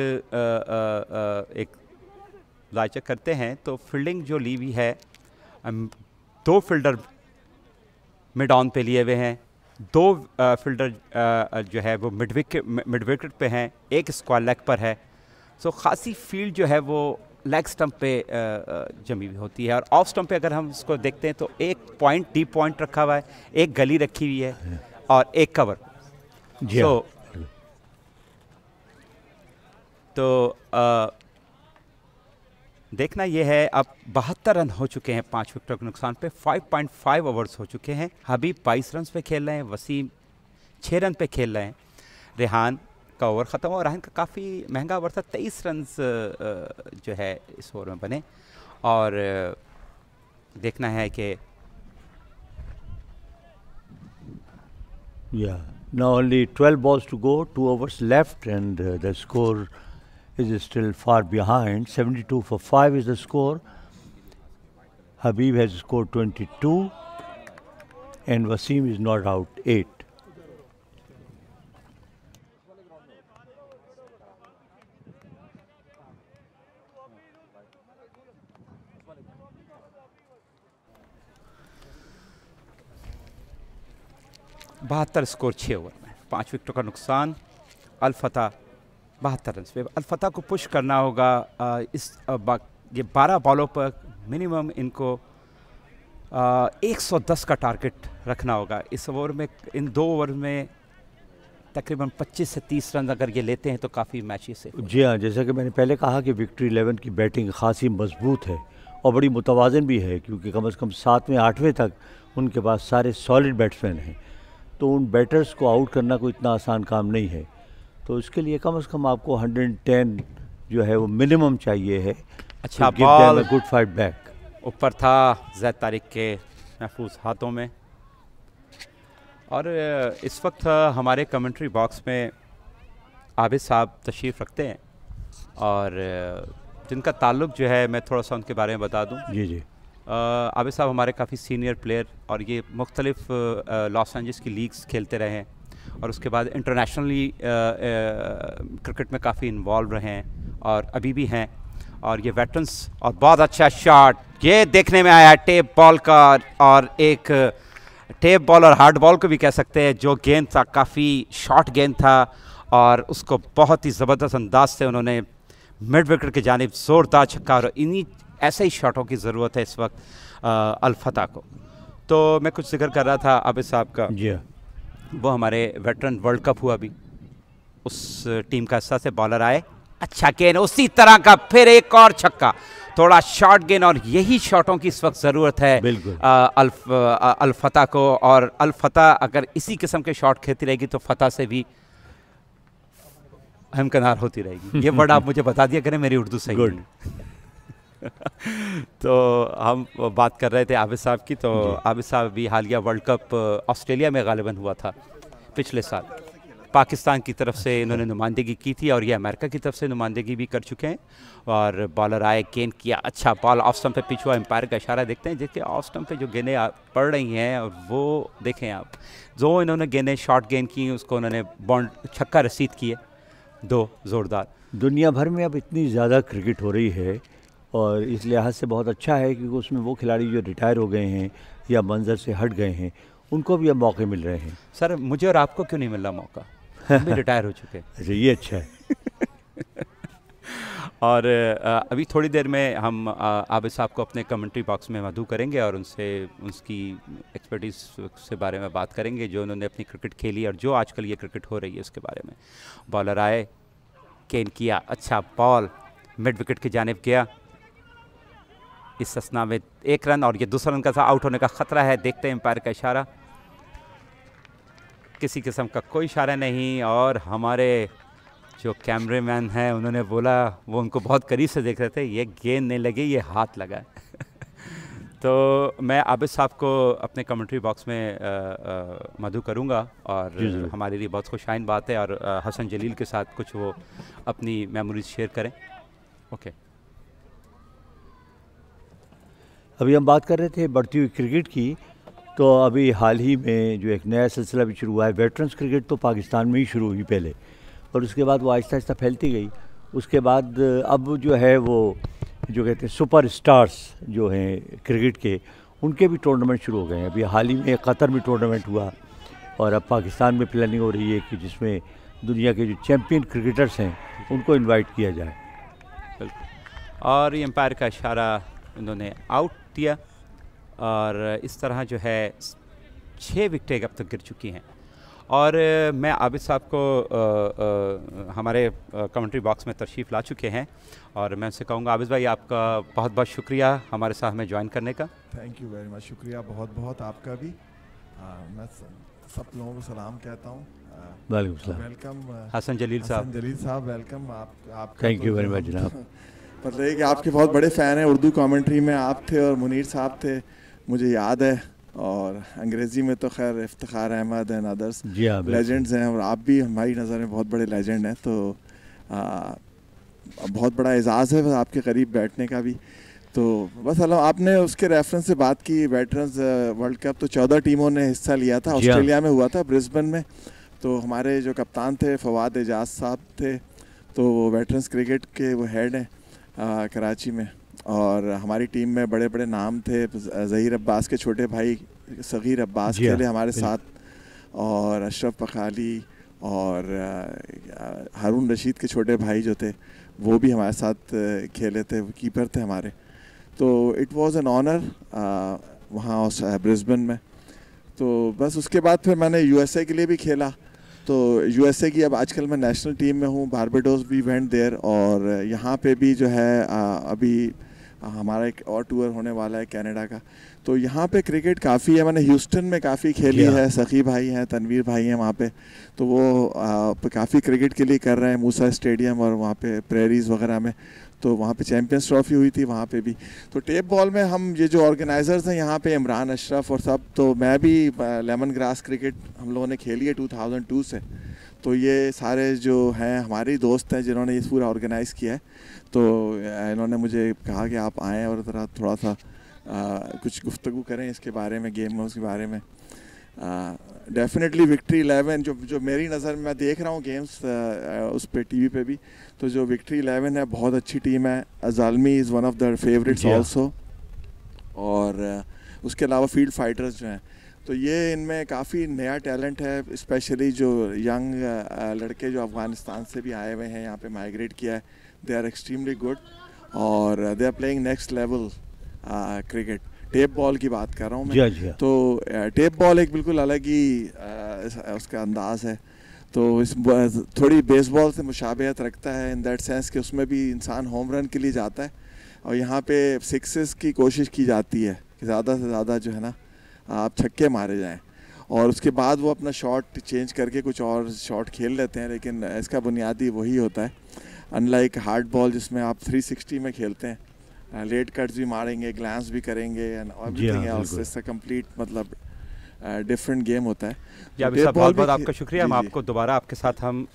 लाइचक करते हैं तो फील्डिंग जो ली हुई है, 2 फील्डर मिड ऑन पे लिए हुए हैं, 2 फील्डर जो है वो मिड विकेट पे हैं, 1 स्क्वायर लेग पर है। सो खासी फील्ड जो है वो लेग स्टंप पे जमी हुई होती है। और ऑफ स्टंप पे अगर हम इसको देखते हैं तो एक पॉइंट, डीप पॉइंट रखा हुआ है, एक गली रखी हुई है और एक कवर। तो देखना ये है, अब 72 रन हो चुके हैं 5 विकेटों के नुकसान पे। 5.5 ओवर्स हो चुके हैं। हबीब 22 रन पे खेल रहे हैं, वसीम 6 रन पे खेल रहे हैं। रेहान का ओवर ख़त्म हुआ। रेहान का काफ़ी महंगा ओवर था, 23 रन जो है इस ओवर में बने। और देखना है कि now only 12 balls to go, 2 overs left, and the score is still far behind. 72 for 5 is the score. Habib has scored 22 and Wasim is not out 8. बहत्तर स्कोर 6 ओवर में, 5 विकेटों का नुकसान। अल-फतह 72 रन पे। अल-फतह को पुश करना होगा। ये 12 बॉलों पर मिनिमम इनको 110 का टारगेट रखना होगा। इस ओवर में, इन 2 ओवर में तकरीबन 25 से 30 रन अगर ये लेते हैं तो काफ़ी मैचेस से। जी हाँ, जैसा कि मैंने पहले कहा कि विक्ट्री 11 की बैटिंग खासी मजबूत है और बड़ी मुतवाज़न भी है, क्योंकि कम से कम 7वें 8वें तक उनके पास सारे सॉलिड बैट्समैन हैं। तो उन बैटर्स को आउट करना कोई इतना आसान काम नहीं है। तो इसके लिए कम से कम आपको 110 जो है वो मिनिमम चाहिए है। अच्छा बॉल, गुड फाइट बैक। ऊपर था ज़ैद तारिक के महफूज हाथों में। और इस वक्त हमारे कमेंट्री बॉक्स में आबिद साहब तशरीफ़ रखते हैं, और जिनका ताल्लुक़ जो है, मैं थोड़ा सा उनके बारे में बता दूं। जी जी। आबिद साहब हमारे काफ़ी सीनियर प्लेयर, और ये मुख्तलिफ लॉस एंजल्स की लीग्स खेलते रहे हैं, और उसके बाद इंटरनेशनली क्रिकेट में काफ़ी इन्वॉल्व रहे हैं और अभी भी हैं। और ये वेटरन्स, और बहुत अच्छा शॉट ये देखने में आया टेप बॉल का, और एक टेप बॉल और हार्ड बॉल को भी कह सकते हैं। जो गेंद था काफ़ी शॉर्ट गेंद था, और उसको बहुत ही ज़बरदस्त अंदाज से उन्होंने मिड विकेट की जानिब ज़ोरदार छक्का, और इन्हीं ऐसे ही शॉटों की ज़रूरत है इस वक्त अल-फतह को। तो मैं कुछ जिक्र कर रहा था आबिद साहब का। जी हाँ। वो हमारे वेटरन वर्ल्ड कप हुआ भी, उस टीम का हिस्सा से बॉलर आए, अच्छा गेंद उसी तरह का, फिर एक और छक्का, थोड़ा शॉर्ट गेंद, और यही शॉटों की इस वक्त ज़रूरत है अल-फतह को। और अल-फतह अगर इसी किस्म के शॉट खेलती रहेगी तो फतह से भी हमकनार होती रहेगी। ये वर्ड आप मुझे बता दिया करें, मेरी उर्दू सही नहीं। तो हम बात कर रहे थे आबिद साहब की। तो आबिद साहब भी हालिया वर्ल्ड कप ऑस्ट्रेलिया में गालिबन हुआ था पिछले साल। पाकिस्तान की तरफ से इन्होंने नुमाइंदगी की थी, और ये अमेरिका की तरफ से नुमाइंदगी भी कर चुके हैं। और बॉलर आए, गेंद किया, अच्छा बॉल ऑफ स्टंप पे पिच हुआ, एम्पायर का इशारा देखते हैं, जिसके ऑफ स्टंप पे जो गेंदें पड़ रही हैं, और वो देखें आप, जो इन्होंने गेंदें शॉर्ट गेंद की उसको उन्होंने बॉन्ड छक्का रसीद किए, 2 ज़ोरदार। दुनिया भर में अब इतनी ज़्यादा क्रिकेट हो रही है, और इस लिहाज से बहुत अच्छा है, क्योंकि उसमें वो खिलाड़ी जो रिटायर हो गए हैं या मंजर से हट गए हैं, उनको भी अब मौके मिल रहे हैं। सर मुझे और आपको क्यों नहीं मिल रहा मौका? हम भी रिटायर हो चुके हैं। अच्छा, ये अच्छा है। और अभी थोड़ी देर में हम आबिद साहब को अपने कमेंट्री बॉक्स में मधु करेंगे, और उनसे उसकी एक्सपर्टीज़ से बारे में बात करेंगे, जो उन्होंने अपनी क्रिकेट खेली और जो आजकल ये क्रिकेट हो रही है उसके बारे में। बॉलर आए, गेंद किया, अच्छा बॉल मिड विकेट की जानिब गया, इस असना में 1 रन, और ये दूसरा रन का था, आउट होने का ख़तरा है। देखते हैं एम्पायर का इशारा, किसी किस्म का कोई इशारा नहीं, और हमारे जो कैमरेमैन हैं उन्होंने बोला, वो उनको बहुत करीब से देख रहे थे, ये गेंद नहीं लगी, ये हाथ लगा है। तो मैं आबिद साहब को अपने कमेंट्री बॉक्स में मधु करूँगा, और हमारे लिए बहुत खुशाइन बात है, और हसन जलील के साथ कुछ वो अपनी मेमोरीज शेयर करें। ओके, अभी हम बात कर रहे थे बढ़ती हुई क्रिकेट की। तो अभी हाल ही में जो एक नया सिलसिला भी शुरू हुआ है, वेटरन्स क्रिकेट तो पाकिस्तान में ही शुरू हुई पहले, और उसके बाद वो आहिस्ता आहिस्ता फैलती गई। उसके बाद अब जो है वो जो कहते हैं सुपर स्टार्स जो हैं क्रिकेट के, उनके भी टूर्नामेंट शुरू हो गए हैं। अभी हाल ही में कतर में टूर्नामेंट हुआ, और अब पाकिस्तान में प्लानिंग हो रही है कि जिसमें दुनिया के जो चैम्पियन क्रिकेटर्स हैं उनको इनवाइट किया जाए। बिल्कुल, और ये एम्पायर का इशारा उन्होंने आउट दिया, और इस तरह जो है 6 विकेटें अब तक गिर चुकी हैं। और मैं आबिद साहब को हमारे कमेंट्री बॉक्स में तशरीफ़ ला चुके हैं, और मैं उनसे कहूँगा आबिद भाई आपका बहुत बहुत शुक्रिया हमारे साथ में ज्वाइन करने का। थैंक यू वेरी मच, शुक्रिया बहुत बहुत आपका भी। मैं सब लोगों को सलाम कहता हूँ। वालेकुम सलाम। वेलकम हसन जलील साहब वेलकम। आप थैंक यू वेरी मच जनाब। पता है कि आपके बहुत बड़े फ़ैन हैं। उर्दू कमेंट्री में आप थे और मुनीर साहब थे, मुझे याद है, और अंग्रेज़ी में तो खैर Iftikhar Ahmed and others legends हैं, और आप भी हमारी नज़र में बहुत बड़े लेजेंड हैं। तो बहुत बड़ा एजाज़ है आपके करीब बैठने का भी। तो बस आपने उसके रेफरेंस से बात की, वेटरन्स वर्ल्ड कप तो 14 टीमों ने हिस्सा लिया था, ऑस्ट्रेलिया में हुआ था, ब्रिस्बेन में। तो हमारे जो कप्तान थे फवाद एजाज साहब थे, तो वो वेटरन्स क्रिकेट के वो हेड हैं कराची में, और हमारी टीम में बड़े बड़े नाम थे। ज़हीर अब्बास के छोटे भाई सगीर अब्बास खेले हमारे साथ, और अशरफ पखाली और हारून रशीद के छोटे भाई जो थे वो भी हमारे साथ खेले थे, कीपर थे हमारे। तो इट वाज एन ऑनर वहाँ ब्रिस्बेन में। तो बस उसके बाद फिर मैंने यूएसए के लिए भी खेला। तो यूएसए की अब आजकल मैं नेशनल टीम में हूँ, बारबाडोस भी वेंट देयर, और यहाँ पे भी जो है अभी हमारा एक और टूर होने वाला है कनाडा का। तो यहाँ पे क्रिकेट काफ़ी है, मैंने ह्यूस्टन में काफ़ी खेली है, सखी भाई हैं, तनवीर भाई हैं वहाँ पे, तो वो काफ़ी क्रिकेट के लिए कर रहे हैं मूसा स्टेडियम और वहाँ पे प्रेरीज वगैरह में। तो वहाँ पे चैम्पियंस ट्रॉफी हुई थी वहाँ पे भी। तो टेप बॉल में हम ये जो ऑर्गेनाइजर्स हैं यहाँ पे, इमरान अशरफ और सब, तो मैं भी लेमन ग्रास क्रिकेट हम लोगों ने खेली है 2002 से। तो ये सारे जो हैं हमारे दोस्त हैं जिन्होंने ये पूरा ऑर्गेनाइज़ किया है। तो इन्होंने मुझे कहा कि आप आएँ और थोड़ा सा कुछ गुफ्तगू करें इसके बारे में, गेम के बारे में। डेफिनेटली विक्ट्री 11 जो मेरी नज़र में मैं देख रहा हूँ गेम्स उस पर टीवी पे भी, तो जो विक्ट्री 11 है बहुत अच्छी टीम है। Zalmi is one of the favourites also, और उसके अलावा फील्ड फाइटर्स जो हैं, तो ये इनमें काफ़ी नया टैलेंट है, स्पेशली जो यंग लड़के जो अफ़गानिस्तान से भी आए हुए हैं यहाँ पे माइग्रेट किया है, दे आर एक्सट्रीमली गुड और they are playing next level cricket. Tape ball की बात कर रहा हूँ मैं। तो टेप बॉल एक बिल्कुल अलग ही उसका अंदाज़ है। तो इस थोड़ी बेसबॉल से मुशाबहत रखता है इन दैट सेंस कि उसमें भी इंसान होम रन के लिए जाता है, और यहाँ पे सिक्सेस की कोशिश की जाती है कि ज़्यादा से ज़्यादा जो है ना आप छक्के मारे जाएं, और उसके बाद वो अपना शॉट चेंज करके कुछ और शॉट खेल लेते हैं, लेकिन इसका बुनियादी वही होता है। अनलाइक हार्ड बॉल जिसमें आप 360 में खेलते हैं, लेट कट्स भी मारेंगे, ग्लैंस भी करेंगे, एंड एवरीथिंग एल्स, इसका कंप्लीट मतलब डिफरेंट गेम होता है। बहुत बहुत आपका शुक्रिया। हम आपको दोबारा आपके साथ हम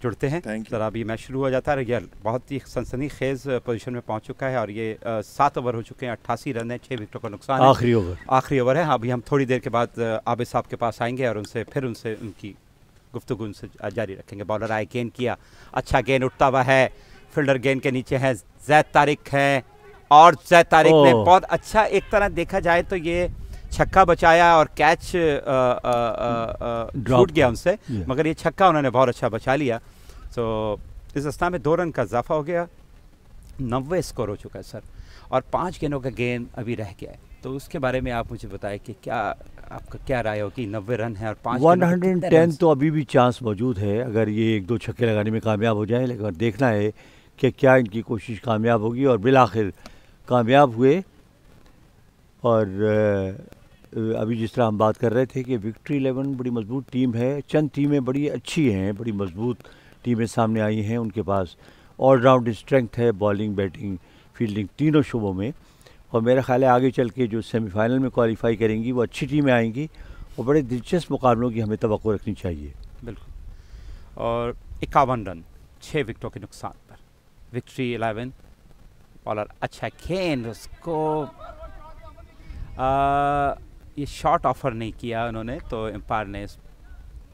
जुड़ते हैं। जरा अभी मैच शुरू हो जाता है। रियल बहुत ही सनसनीखेज पोजीशन में पहुंच चुका है और ये 7 ओवर हो चुके हैं, 88 रन है, 6 विकेटों का नुकसान है। आखिरी ओवर है। अभी हम थोड़ी देर के बाद आबिद साहब के पास आएंगे और उनसे उनकी गुफ्तगू उनसे जारी रखेंगे। बॉलर आए, गेंद किया, अच्छा गेंद उठता हुआ है, फील्डर गेंद के नीचे है, जैद तारिक है, और जैद तारिक ने बहुत अच्छा, एक तरह देखा जाए तो ये छक्का बचाया और कैच छूट गया उनसे, मगर ये छक्का उन्होंने बहुत अच्छा बचा लिया। तो इस अवस्था में 2 रन का इजाफा हो गया, 90 स्कोर हो चुका है सर, और 5 गेंदों का गेम अभी रह गया है। तो उसके बारे में आप मुझे बताएं कि क्या आपका क्या राय हो कि 90 रन है और 5 110 तो अभी भी चांस मौजूद है अगर ये 1-2 छक्के लगाने में कामयाब हो जाए, लेकिन देखना है कि क्या इनकी कोशिश कामयाब होगी, और बिलाखिर कामयाब हुए। और अभी जिस तरह हम बात कर रहे थे कि विक्ट्री 11 बड़ी मजबूत टीम है, चंद टीमें बड़ी अच्छी हैं, बड़ी मजबूत टीमें सामने आई हैं, उनके पास ऑलराउंड स्ट्रेंथ है, बॉलिंग, बैटिंग, फील्डिंग तीनों शुबों में। और मेरा ख्याल है आगे चल के जो सेमीफाइनल में क्वालिफाई करेंगी वो अच्छी टीमें आएंगी और बड़े दिलचस्प मुकाबलों की हमें तवक्को रखनी चाहिए। बिल्कुल। और 51 रन 6 विकेटों के नुकसान पर विक्ट्री 11। बॉलर अच्छा गेंद, उसको ये शॉट ऑफर नहीं किया उन्होंने, तो एम्पायर ने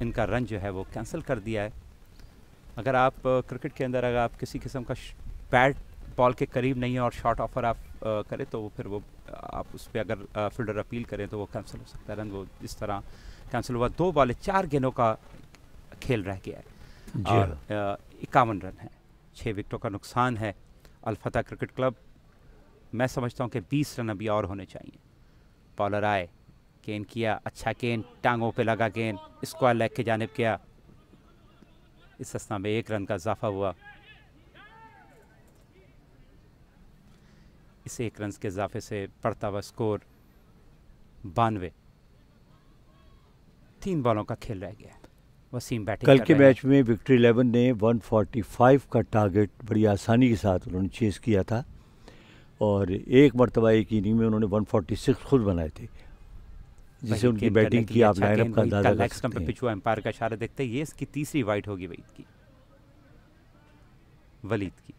इनका रन जो है वो कैंसिल कर दिया है। अगर आप क्रिकेट के अंदर अगर आप किसी किस्म का बैट बॉल के करीब नहीं है और शॉट ऑफर आप करें तो फिर वो आप उस पर अगर फील्डर अपील करें तो वो कैंसिल हो सकता है। रन वो इस तरह कैंसिल हुआ। 2 बॉलें 4 गेंदों का खेल रह गया है और 51 रन है, 6 विकेटों का नुकसान है। अलफता क्रिकेट क्लब, मैं समझता हूँ कि 20 रन अभी और होने चाहिए। बॉलर आए, गेंद किया, अच्छा गेंद, टांगों पे लगा गेंद, स्क्वायर लेग के जानिब किया। इस अवस्था में 1 रन का इजाफा हुआ। इस 1 रन के इजाफे से बढ़ता हुआ स्कोर 92। 3 बॉलों का खेल रह गया। वसीम बैटिंग कल के मैच में विक्ट्री 11 ने 145 का टारगेट बड़ी आसानी के साथ उन्होंने चेस किया था, और एक मरतबा एक इनिंग में उन्होंने 146 खुद बनाए थे, जिसे उनकी बैटिंग की आप लाइनअप का अंदाजा लगा सकते हैं। पिछुआ एम्पायर का इशारा देखते ये इसकी तीसरी वाइड होगी वलीद की।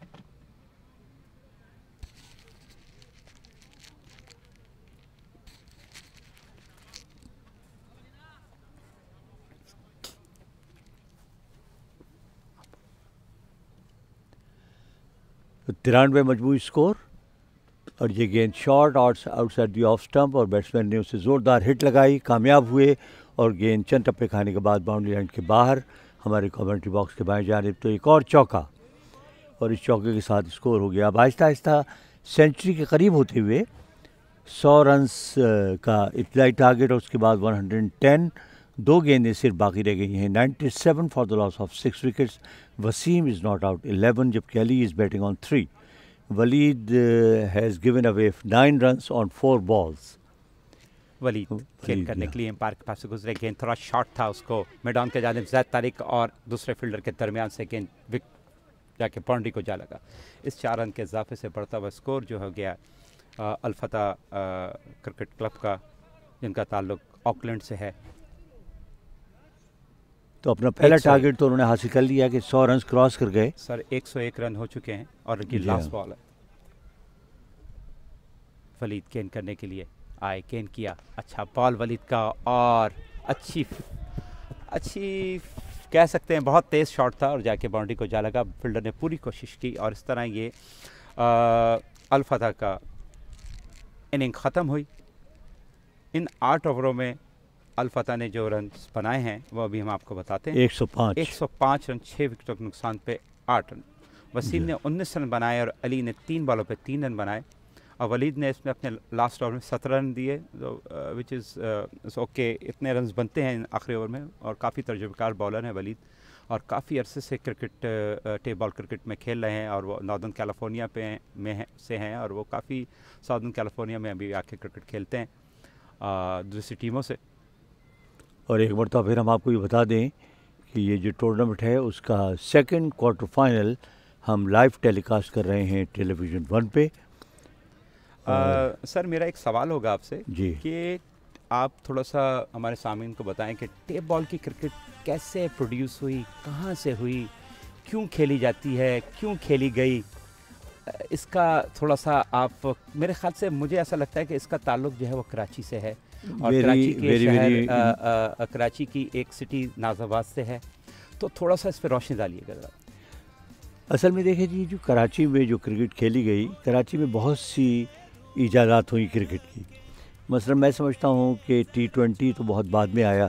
तो 93 मजमूई स्कोर और ये गेंद short outside the off stump और बैट्समैन ने उसे ज़ोरदार हिट लगाई, कामयाब हुए और गेंद चंद टप्पे खाने के बाद बाउंड्री लाइन के बाहर हमारे कमेंट्री बॉक्स के बाएं जानिब। तो एक और चौका और इस चौके के साथ स्कोर हो गया। अब आहिस्ता आहिस्ता सेंचुरी के करीब होते हुए 100 रन्स का इब्तदाई टारगेट और उसके बाद 110, 2 गेंदें सिर्फ बाकी रह गई हैं। 97 for the loss of 6 wickets. Waseem is not out 11 जबकि Ali is batting on 3। Waleed has given away 9 runs on 4 balls. Waleed खेल करने के लिए एम्पायर के पास से गुजरे, गेंद थोड़ा शॉर्ट था, उसको मिड ऑन के जानिब ज़ैद तारिक और दूसरे फील्डर के दरमियान से गेंद जाके बाउंड्री को जा लगा। इस 4 रन के इजाफे से बढ़ता हुआ स्कोर जो हो गया अल-फतह क्रिकेट क्लब का, जिनका ताल्लुक ऑकलैंड से है। तो अपना पहला टारगेट तो उन्होंने हासिल कर लिया कि 100 रन क्रॉस कर गए। सर 101 रन हो चुके हैं और ये लास्ट बॉल है। वलीद गेंद करने के लिए आए, गेंद किया, अच्छा बॉल वलीद का और अच्छी कह सकते हैं बहुत तेज़ शॉट था और जाके बाउंड्री को जा लगा। फील्डर ने पूरी कोशिश की और इस तरह ये अल-फतह का इनिंग ख़त्म हुई। इन 8 ओवरों में अल-फतह ने जो रन बनाए हैं वो अभी हम आपको बताते हैं। 105 रन, 6 विकेटों के नुकसान पे 8 रन। वसीम ने 19 रन बनाए और अली ने 3 बॉलों पे 3 रन बनाए और वलीद ने इसमें अपने लास्ट ओवर में 17 रन दिए, विच इज़ ओके। इतने रन बनते हैं आखिरी ओवर में और काफ़ी तजुर्बेकार बॉलर हैं वलीद और काफ़ी अरसे से टेप बॉल क्रिकेट में खेल रहे हैं और वो नॉर्दर्न कैलिफोर्निया से हैं और वो काफ़ी साउदर्न कैलिफोर्निया में अभी आके क्रिकेट खेलते हैं दूसरी टीमों से। और एक मरतबा फिर हम आपको ये बता दें कि ये जो टूर्नामेंट है उसका 2nd क्वार्टर फाइनल हम लाइव टेलीकास्ट कर रहे हैं टेलीविज़न 1 पे। सर मेरा एक सवाल होगा आपसे जी कि आप थोड़ा सा हमारे सामीन को बताएं कि टेप बॉल की क्रिकेट कैसे प्रोड्यूस हुई, कहाँ से हुई, क्यों खेली जाती है, क्यों खेली गई, इसका थोड़ा सा आप, मेरे ख्याल से मुझे ऐसा लगता है कि इसका ताल्लुक जो है वो कराची से है और कराची के शहर कराची की एक सिटी नाज़ाबाद से है, तो थोड़ा सा इस पर रोशनी डालिएगा। असल में देखिए जी, जो कराची में जो क्रिकेट खेली गई, कराची में बहुत सी इजादात हुई क्रिकेट की। मसलन मैं समझता हूँ कि T20 तो बहुत बाद में आया,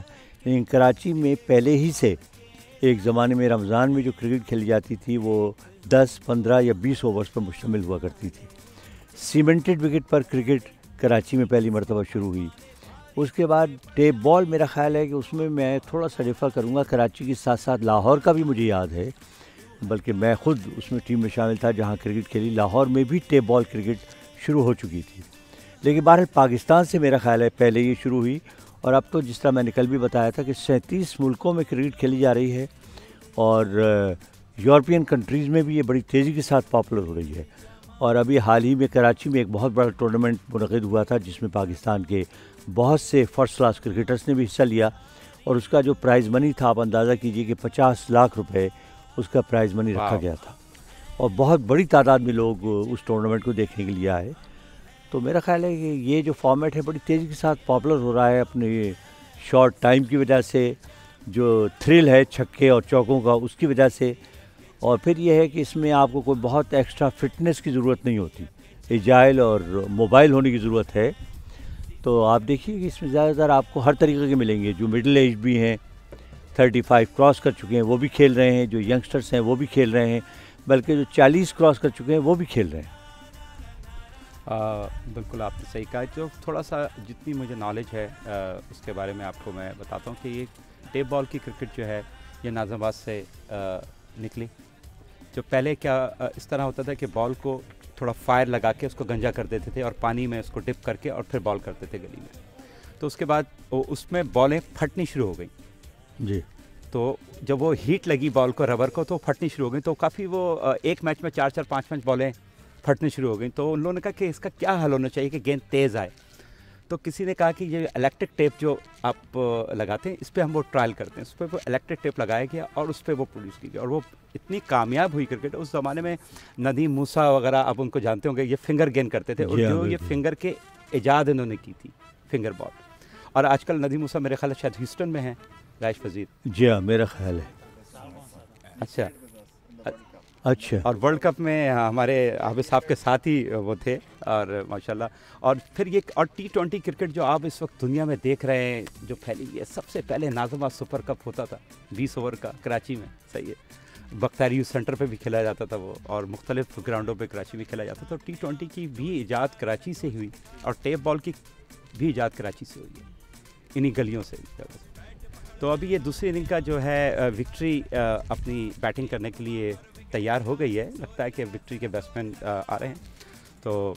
लेकिन कराची में पहले ही से एक ज़माने में रमज़ान में जो क्रिकेट खेली जाती थी वो 10, 15 या 20 ओवर्स पर मुश्तमिल हुआ करती थी। सीमेंटेड विकेट पर क्रिकेट कराची में पहली मरतबा शुरू हुई। उसके बाद टेप बॉल, मेरा ख़्याल है कि उसमें मैं थोड़ा सा रेफ़र करूँगा, कराची के साथ साथ लाहौर का भी मुझे याद है, बल्कि मैं ख़ुद उसमें टीम में शामिल था जहाँ क्रिकेट खेली। लाहौर में भी टेप बॉल क्रिकेट शुरू हो चुकी थी, लेकिन बहरहाल पाकिस्तान से मेरा ख़्याल है पहले ये शुरू हुई और अब तो जिस तरह मैंने कल भी बताया था कि 37 मुल्कों में क्रिकेट खेली जा रही है और यूरोपियन कंट्रीज़ में भी ये बड़ी तेज़ी के साथ पॉपुलर हो रही है। और अभी हाल ही में कराची में एक बहुत बड़ा टूर्नामेंट मुनक़िद हुआ था जिसमें पाकिस्तान के बहुत से फर्स्ट क्लास क्रिकेटर्स ने भी हिस्सा लिया और उसका जो प्राइज़ मनी था, आप अंदाज़ा कीजिए कि 50 लाख रुपए उसका प्राइज़ मनी रखा गया था और बहुत बड़ी तादाद में लोग उस टूर्नामेंट को देखने के लिए आए। तो मेरा ख़्याल है कि ये जो फॉर्मेट है बड़ी तेज़ी के साथ पॉपुलर हो रहा है अपने शॉर्ट टाइम की वजह से, जो थ्रिल है छक्के और चौकों का उसकी वजह से, और फिर यह है कि इसमें आपको कोई बहुत एक्स्ट्रा फिटनेस की ज़रूरत नहीं होती, एजाइल और मोबाइल होने की ज़रूरत है। तो आप देखिए कि इसमें ज़्यादातर आपको हर तरीके के मिलेंगे, जो मिडिल एज भी हैं, 35 क्रॉस कर चुके हैं वो भी खेल रहे हैं, जो यंगस्टर्स हैं वो भी खेल रहे हैं, बल्कि जो 40 क्रॉस कर चुके हैं वो भी खेल रहे हैं। बिल्कुल आपने सही कहा। जो थोड़ा सा जितनी मुझे नॉलेज है उसके बारे में आपको मैं बताता हूँ कि ये टेप बॉल की क्रिकेट जो है ये नाज़ाबाद से निकली। जो पहले क्या इस तरह होता था कि बॉल को थोड़ा फायर लगा के उसको गंजा कर देते थे और पानी में उसको डिप करके और फिर बॉल करते थे गली में, तो उसके बाद उसमें बॉलें फटनी शुरू हो गई जी। तो जब वो हीट लगी बॉल को, रबर को, तो फटनी शुरू हो गई। तो काफ़ी वो एक मैच में 4-4, 5-5 बॉलें फटनी शुरू हो गई। तो उन लोगों ने कहा कि इसका क्या हल होना चाहिए कि गेंद तेज़ आए। तो किसी ने कहा कि ये इलेक्ट्रिक टेप जो आप लगाते हैं इस पर हम वो ट्रायल करते हैं। उस पर वो इलेक्ट्रिक टेप लगाया गया और उस पर वो प्रोड्यूस की गई और वो इतनी कामयाब हुई क्रिकेट। उस ज़माने में नदीम मूसा वगैरह आप उनको जानते होंगे, ये फिंगर गेंद करते थे और जो ये फिंगर के ईजाद इन्होंने की थी, फिंगर बॉल। और आजकल नदीम मूसा मेरे ख्याल शायद ह्यूस्टन में है, राइश वजीर। जी हाँ, मेरा ख्याल है। अच्छा अच्छा। और वर्ल्ड कप में हमारे हाफिज साहब के साथ ही वो थे, और माशाल्लाह। और फिर ये और T20 क्रिकेट जो आप इस वक्त दुनिया में देख रहे हैं, जो फैली हुई है, सबसे पहले नाज़िमा सुपर कप होता था 20 ओवर का कराची में, सही है, बख्तियार यूथ सेंटर पे भी खेला जाता था वो, और मुख्तलिफ ग्राउंडों पे कराची में खेला जाता था। तो T20 की भी इजाद कराची से हुई, और टेप बॉल की भी इजाद कराची से हुई है, इन्हीं गलियों से। तो अभी ये दूसरी इनिंग का जो है विक्ट्री अपनी बैटिंग करने के लिए तैयार हो गई है। लगता है कि विक्ट्री के बैट्समैन आ रहे हैं। तो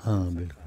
हाँ बिल्कुल।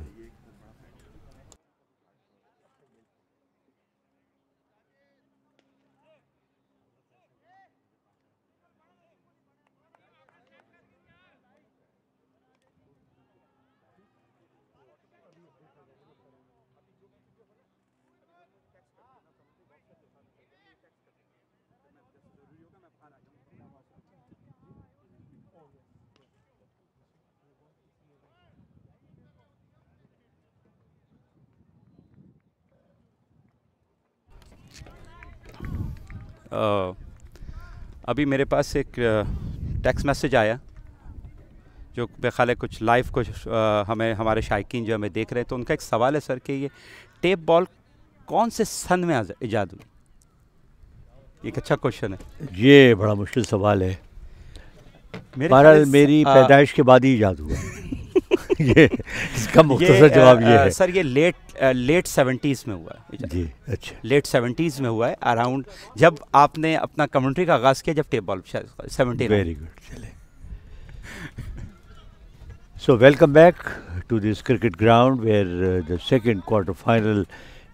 अभी मेरे पास एक टेक्स्ट मैसेज आया, जो मेरे ख्याल है कुछ लाइव कुछ हमें हमारे शायकीन जो हमें देख रहे हैं, तो उनका एक सवाल है सर कि ये टेप बॉल कौन से सन में इजाद हुई? एक अच्छा क्वेश्चन है। ये बड़ा मुश्किल सवाल है। बहरहाल मेरी पैदाइश के बाद ही इजाद हुआ। ये इसका मुख्तसर जवाब ये है सर, ये लेट 70s में हुआ है जी। अच्छा, लेट 70s में हुआ है, अराउंड जब आपने अपना कमेंट्री का आगाज़ किया, जब टेप बॉल 70। Very good. चले, so welcome back to this cricket ground where the second quarter final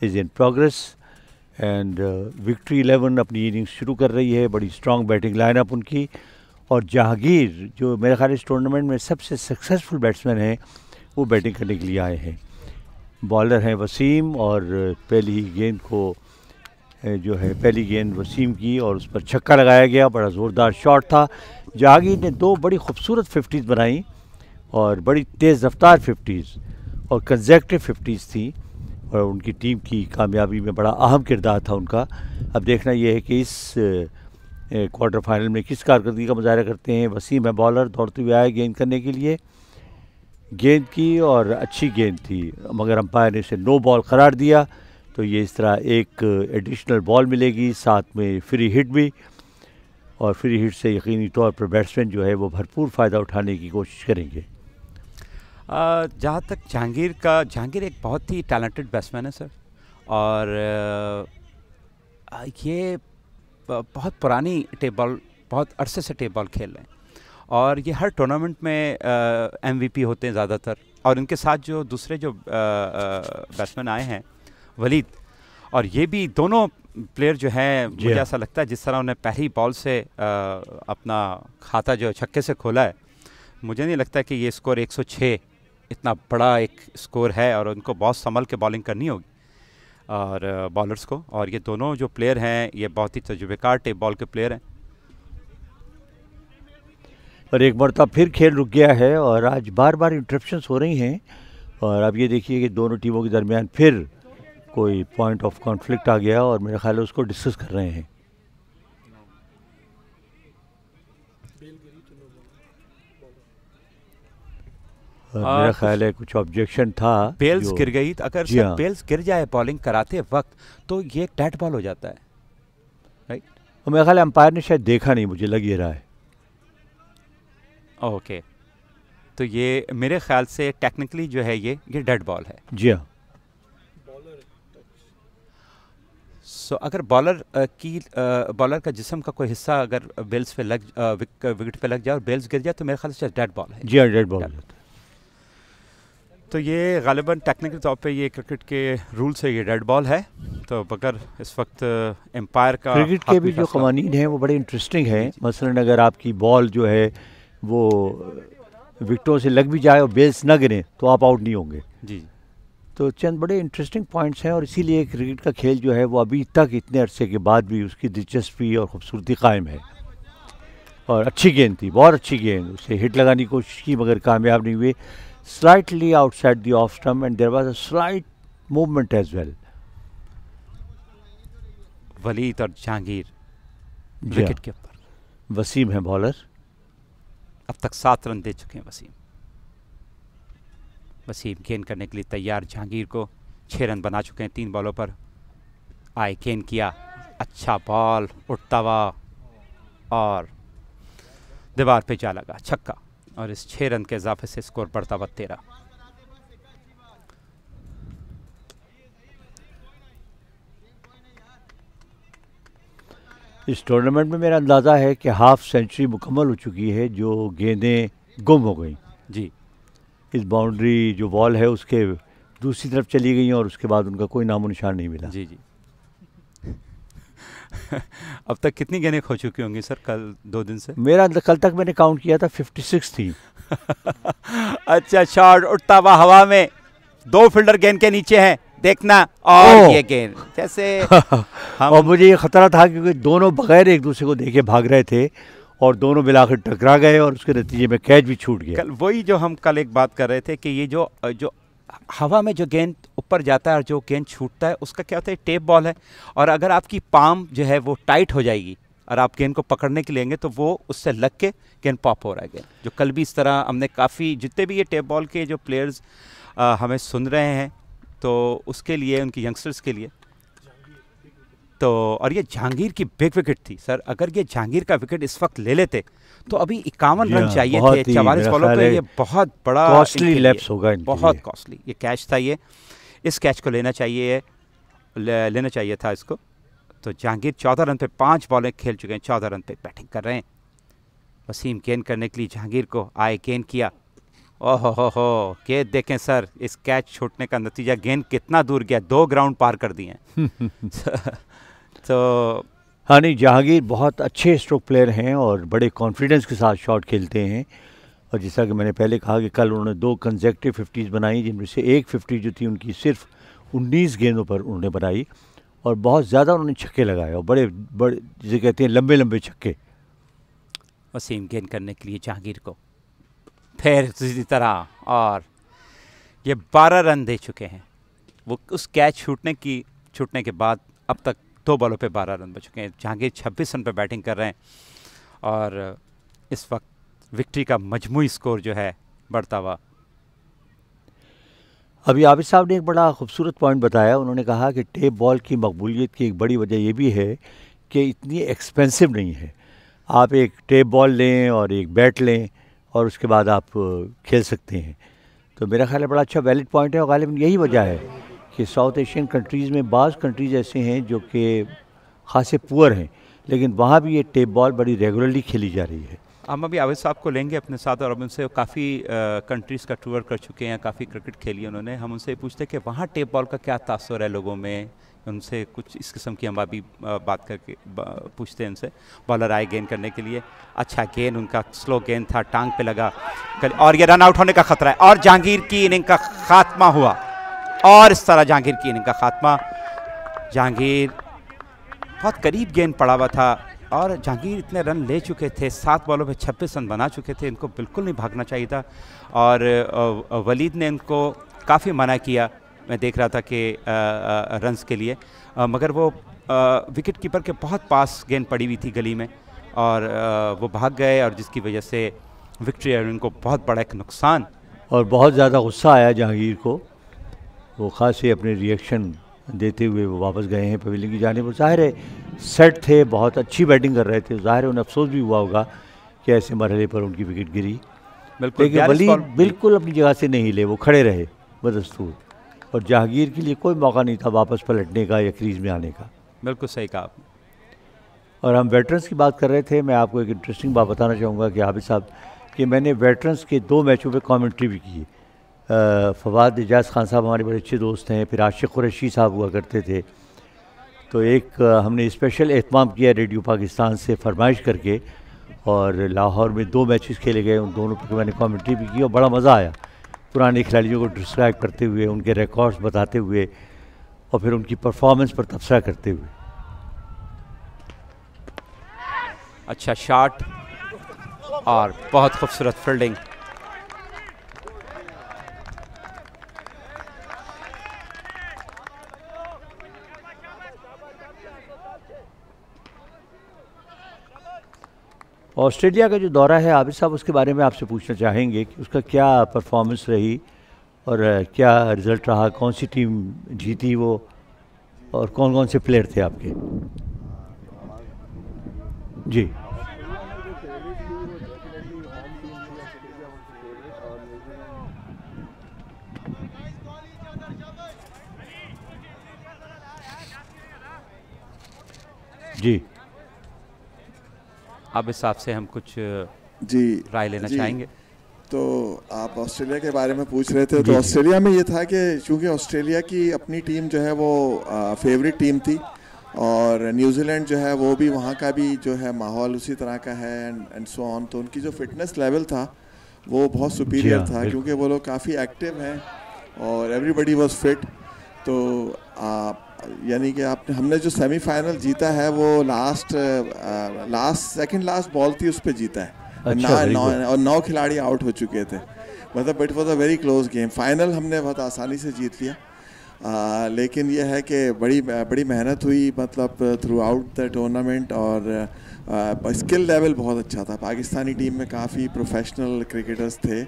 is in progress and Victory 11 अपनी इनिंग्स शुरू कर रही है। बड़ी स्ट्रॉन्ग बैटिंग लाइनअप उनकी, और जहांगीर जो मेरे ख्याल इस टूर्नामेंट में सबसे सक्सेसफुल बैट्समैन हैं, वो बैटिंग करने के लिए आए हैं। बॉलर हैं वसीम, और पहली गेंद को जो है पहली गेंद वसीम की और उस पर छक्का लगाया गया। बड़ा ज़ोरदार शॉट था। जहांगीर ने दो बड़ी खूबसूरत 50s बनाई, और बड़ी तेज़ रफ्तार 50s और कंसेक्टिव 50s थी, और उनकी टीम की कामयाबी में बड़ा अहम किरदार था उनका। अब देखना यह है कि इस क्वार्टर फाइनल में किस कारकर्दगी का मुजाहरा करते हैं। वसीम है बॉलर, दौड़ते हुए आए गेंद करने के लिए, गेंद की और अच्छी गेंद थी, मगर अंपायर ने इसे नो बॉल करार दिया। तो ये इस तरह एक एडिशनल बॉल मिलेगी, साथ में फ्री हिट भी, और फ्री हिट से यकीनी तौर पर बैट्समैन जो है वो भरपूर फ़ायदा उठाने की कोशिश करेंगे। जहाँ तक जहांगीर एक बहुत ही टैलेंटेड बैट्समैन है सर, और ये बहुत पुरानी टेप बॉल, बहुत अरसे से टेप बॉल खेल रहे हैं, और ये हर टूर्नामेंट में MVP होते हैं ज़्यादातर। और इनके साथ जो दूसरे जो बैट्समैन आए हैं वलीद, और ये भी दोनों प्लेयर जो हैं, मुझे ऐसा लगता है जिस तरह उन्हें पहली बॉल से अपना खाता जो छक्के से खोला है, मुझे नहीं लगता कि ये स्कोर 106 इतना बड़ा एक स्कोर है, और उनको बहुत संभल के बॉलिंग करनी होगी और बॉलर्स को। और ये दोनों जो प्लेयर हैं, ये बहुत ही तजुर्बेकार टेप बॉल के प्लेयर हैं। और एक मरतबा फिर खेल रुक गया है, और आज बार बार इंटरप्शंस हो रही हैं, और अब ये देखिए कि दोनों टीमों के दरमियान फिर कोई पॉइंट ऑफ कॉन्फ्लिक्ट आ गया, और मेरा ख्याल है उसको डिस्कस कर रहे हैं। मेरा ख्याल है कुछ ऑब्जेक्शन था, बेल्स गिर गई। अगर बेल्स गिर जाए बॉलिंग कराते वक्त, तो ये डेड बॉल हो जाता है, राइट? और मेरा ख्याल है अंपायर ने शायद देखा नहीं, मुझे लग ये रहा है। ओके, तो ये मेरे ख्याल से टेक्निकली जो है ये डेड बॉल है। जी हाँ। सो अगर बॉलर का जिस्म का कोई हिस्सा अगर बेल्स पे विकेट पे लग जाए और बेल्स गिर जाए, तो मेरे ख्याल से डेड बॉल है। जी हाँ, डेड बॉल। तो ये गालिबन टेक्निकल तौर पे ये क्रिकेट के रूल से ये डेड बॉल है। तो मगर इस वक्त एम्पायर का क्रिकेट के भी जो कवानीन हैं वो बड़े इंटरेस्टिंग हैं। मसलन अगर आपकी बॉल जो है वो विकेटों से लग भी जाए और बेल्स न गिरे, तो आप आउट नहीं होंगे। जी, तो चंद बड़े इंटरेस्टिंग पॉइंट्स हैं, और इसीलिए क्रिकेट का खेल जो है वो अभी तक इतने अरसे के बाद भी उसकी दिलचस्पी और ख़ूबसूरती कायम है। और अच्छी गेंद थी, बहुत अच्छी गेंद, उसे हिट लगाने की कोशिश की मगर कामयाब नहीं हुए। Slightly outside the off stump and there was a slight movement as well. Waleed और जहांगीर विकेट के ऊपर। वसीम है बॉलर। अब तक 7 रन दे चुके हैं वसीम। वसीम गेंद करने के लिए तैयार, जहांगीर को 6 रन बना चुके हैं 3 बॉलों पर। आए गेंद किया, अच्छा बॉल उठता हुआ और दीवार पे जा लगा, छक्का। और इस 6 रन के इजाफे से स्कोर बढ़ता हुआ 13। इस टूर्नामेंट में मेरा अंदाज़ा है कि हाफ सेंचुरी मुकम्मल हो चुकी है, जो गेंदें गुम हो गई जी। इस बाउंड्री जो वॉल है उसके दूसरी तरफ चली गई और उसके बाद उनका कोई नामो निशान नहीं मिला। जी जी। अब तक कितनी गेंदें खो चुकी होंगी सर कल 2 दिन से? मेरा कल तक मैंने काउंट किया था 56 थी। अच्छा, शॉट उठता हुआ हवा में, 2 फील्डर गेंद के नीचे हैं, देखना। और ये गेंद जैसे और मुझे ये खतरा था क्योंकि दोनों बगैर एक दूसरे को देखे भाग रहे थे और दोनों मिलाकर टकरा गए और उसके नतीजे में कैच भी छूट गया। कल वही जो हम कल एक बात कर रहे थे कि ये जो हवा में जो गेंद ऊपर जाता है और जो गेंद छूटता है उसका क्या होता है, टेप बॉल है। और अगर आपकी पाम जो है वो टाइट हो जाएगी और आप गेंद को पकड़ने के लिए लेंगे तो वो उससे लग के गेंद पॉप हो रहा है। गेंद जो कल भी इस तरह हमने काफ़ी, जितने भी ये टेप बॉल के जो प्लेयर्स हमें सुन रहे हैं तो उसके लिए, उनकी यंगस्टर्स के लिए तो। और ये जहांगीर की बिग विकेट थी सर, अगर ये जहांगीर का विकेट इस वक्त ले लेते तो अभी 51 रन चाहिए थे 44 बॉलों पे। ये बहुत बड़ा कॉस्टली लैप्स होगा, बहुत कॉस्टली ये कैच था। ये इस कैच को लेना चाहिए था इसको। तो जहांगीर 14 रन पे 5 बॉलें खेल चुके हैं, 14 रन पे बैटिंग कर रहे हैं। वसीम गेंद करने के लिए जहांगीर को आए, गेंद किया, ओहो हो गेंद देखें सर, इस कैच छूटने का नतीजा गेंद कितना दूर गया, 2 ग्राउंड पार कर दिए तो हाँ नहीं, जहांगीर बहुत अच्छे स्ट्रोक प्लेयर हैं और बड़े कॉन्फिडेंस के साथ शॉट खेलते हैं। और जैसा कि मैंने पहले कहा कि कल उन्होंने 2 कंसेक्टिव 50s बनाई, जिनमें से एक 50 जो थी उनकी सिर्फ 19 गेंदों पर उन्होंने बनाई और बहुत ज़्यादा उन्होंने छक्के लगाए और बड़े बड़े जिसे कहते हैं लंबे लंबे छक्के। वसीम गेंद करने के लिए जहांगीर को फिर इसी तरह, और ये 12 रन दे चुके हैं। वो उस कैच छूटने के बाद अब तक 2 बॉलों पे 12 रन बच चुके हैं। जहांगीर 26 रन पे बैटिंग कर रहे हैं और इस वक्त विक्ट्री का मजमूई स्कोर जो है बढ़ता हुआ। अभी आबिद साहब ने एक बड़ा खूबसूरत पॉइंट बताया। उन्होंने कहा कि टेप बॉल की मकबूलियत की एक बड़ी वजह ये भी है कि इतनी एक्सपेंसिव नहीं है। आप एक टेप बॉल लें और एक बैट लें और उसके बाद आप खेल सकते हैं। तो मेरा ख्याल है बड़ा अच्छा वैलिड पॉइंट है और गालिबन यही वजह है कि साउथ एशियन कंट्रीज़ में बाज़ कंट्रीज़ ऐसे हैं जो कि खासे पुअर हैं, लेकिन वहाँ भी ये टेप बॉल बड़ी रेगुलरली खेली जा रही है। हम अभी आबिद साहब को लेंगे अपने साथ और अब उनसे काफ़ी कंट्रीज़ का टूर कर चुके हैं, काफ़ी क्रिकेट खेली है उन्होंने। हम उनसे पूछते कि वहाँ टेप बॉल का क्या तासुर है लोगों में, उनसे कुछ इस किस्म की हम अभी बात करके पूछते हैं उनसे। बॉलर आए गेंद करने के लिए, अच्छा गेंद उनका स्लो गेंद था, टांग पे लगा और ये रन आउट होने का खतरा है और जहांगीर की इनिंग का खात्मा हुआ। और इस तरह जहांगीर की इनिंग का खात्मा। जहांगीर बहुत करीब गेंद पड़ा हुआ था और जहांगीर इतने रन ले चुके थे, 7 बॉलों पे 26 रन बना चुके थे, इनको बिल्कुल नहीं भागना चाहिए था। और वलीद ने इनको काफ़ी मना किया, मैं देख रहा था कि रन्स के लिए, मगर वो विकेट कीपर के बहुत पास गेंद पड़ी हुई थी गली में और वो भाग गए और जिसकी वजह से विक्ट्री और उनको बहुत बड़ा एक नुकसान। और बहुत ज़्यादा गुस्सा आया जहांगीर को, वो ख़ास ही अपने रिएक्शन देते हुए वो वापस गए हैं पवेलियन की जानिब। ज़ाहिर है सेट थे, बहुत अच्छी बैटिंग कर रहे थे, ज़ाहिर है उन्हें अफसोस भी हुआ होगा कि ऐसे मरहले पर उनकी विकेट गिरी। लेकिन वलीद बिल्कुल अपनी जगह से नहीं हिले, वो खड़े रहे बदस्तूर और जहांगीर के लिए कोई मौका नहीं था वापस पलटने का या क्रीज में आने का। बिल्कुल सही कहा आपने। और हम वेटरन्स की बात कर रहे थे, मैं आपको एक इंटरेस्टिंग बात बताना चाहूँगा कि आबिद साहब कि मैंने वेटरन्स के 2 मैचों पे कमेंट्री भी की। फवाद एजाज़ खान साहब हमारे बड़े अच्छे दोस्त हैं, फिर आशिक कुरैशी साहब हुआ करते थे। तो एक हमने स्पेशल एहतमाम किया रेडियो पाकिस्तान से फरमाइश करके और लाहौर में 2 मैचेस खेले गए, उन दोनों पर मैंने कमेंट्री भी की और बड़ा मज़ा आया पुराने खिलाड़ियों को डिस्क्राइब करते हुए, उनके रिकॉर्ड्स बताते हुए और फिर उनकी परफॉर्मेंस पर तबसरा करते हुए। अच्छा शॉट और बहुत खूबसूरत फील्डिंग। ऑस्ट्रेलिया का जो दौरा है आबिद साहब, उसके बारे में आपसे पूछना चाहेंगे कि उसका क्या परफॉर्मेंस रही और क्या रिज़ल्ट रहा, कौन सी टीम जीती वो, और कौन कौन से प्लेयर थे आपके? जी जी अब इस हिसाब से हम कुछ जी राय लेना चाहेंगे। तो आप ऑस्ट्रेलिया के बारे में पूछ रहे थे, तो ऑस्ट्रेलिया में ये था कि चूंकि ऑस्ट्रेलिया की अपनी टीम जो है वो फेवरेट टीम थी, और न्यूजीलैंड जो है वो भी वहाँ का भी जो है माहौल उसी तरह का है एंड सो ऑन, तो उनकी जो फिटनेस लेवल था वो बहुत सुपीरियर था, क्योंकि वो लोग काफ़ी एक्टिव हैं और एवरीबडी वाज फिट। तो यानी कि आपने हमने जो सेमीफाइनल जीता है वो सेकंड लास्ट बॉल थी, उस पर जीता है। और 9 खिलाड़ी आउट हो चुके थे, मतलब it was a very close game. Final हमने बहुत आसानी से जीत लिया, लेकिन यह है कि बड़ी मेहनत हुई, मतलब थ्रू आउट द टूर्नामेंट, और स्किल लेवल बहुत अच्छा था। पाकिस्तानी टीम में काफ़ी प्रोफेशनल क्रिकेटर्स थे,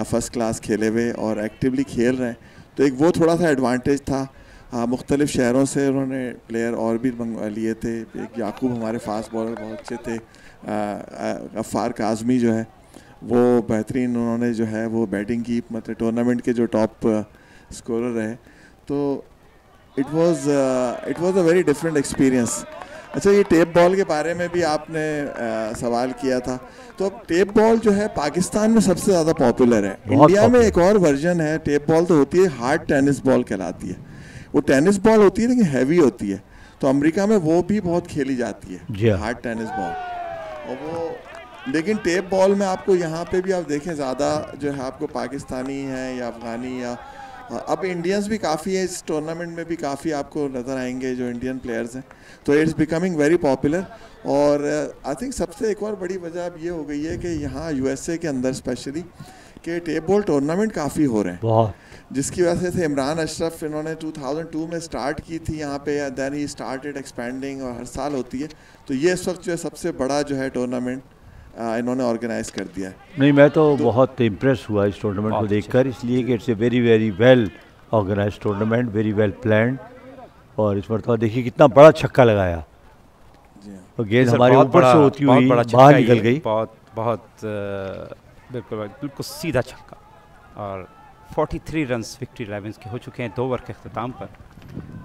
फर्स्ट क्लास खेले हुए और एक्टिवली खेल रहे हैं, तो एक वो थोड़ा सा एडवांटेज था। मुख्तलिफ शहरों से उन्होंने प्लेयर और भी लिए थे। एक याकूब हमारे फास्ट बॉलर बहुत अच्छे थे, गफ्फार काज़मी जो है वो बेहतरीन, उन्होंने जो है वो बैटिंग की, मतलब टूर्नामेंट के जो टॉप स्कोरर रहे। तो it was a very different experience. अच्छा, ये टेप बॉल के बारे में भी आपने सवाल किया था, तो अब टेप बॉल जो है पाकिस्तान में सबसे ज़्यादा पॉपुलर है। इंडिया में एक और वर्जन है, टेप बॉल तो होती है, हार्ड टेनिस बॉल कहलाती है। वो टेनिस बॉल होती है लेकिन हैवी होती है, तो अमेरिका में वो भी बहुत खेली जाती है, हार्ड टेनिस बॉल। और वो लेकिन टेप बॉल में आपको यहाँ पे भी आप देखें ज़्यादा जो है आपको पाकिस्तानी है या अफ़गानी, या अब इंडियंस भी काफ़ी है इस टूर्नामेंट में भी, काफ़ी आपको नज़र आएंगे जो इंडियन प्लेयर्स हैं, तो इट्स बिकमिंग वेरी पॉपुलर। और आई थिंक सबसे एक और बड़ी वजह अब ये हो गई है कि यहाँ यूएसए के अंदर स्पेशली कि टेप बॉल टूर्नामेंट काफ़ी हो रहे हैं, जिसकी वजह से इमरान अशरफ इन्होंने 2002 में स्टार्ट की थी यहाँ पे, देन ही स्टार्टेड एक्सपेंडिंग, और हर साल होती है। तो ये इस वक्त जो है सबसे बड़ा जो है टूर्नामेंट इन्होंने ऑर्गेनाइज कर दिया है। नहीं, मैं तो बहुत इम्प्रेस हुआ इस टूर्नामेंट को देखकर, इसलिए कि it's a very very well organise tournament, very well planned. और इस मरतबा देखिए कितना बड़ा छक्का लगाया, और गेंद हमारे ऊपर से होती हुई बाहर निकल गई। बहुत बिल्कुल सीधा छक्का, और 43 रन्स विक्ट्री इलेवेंस के हो चुके हैं 2 ओवर के अख्ताम पर,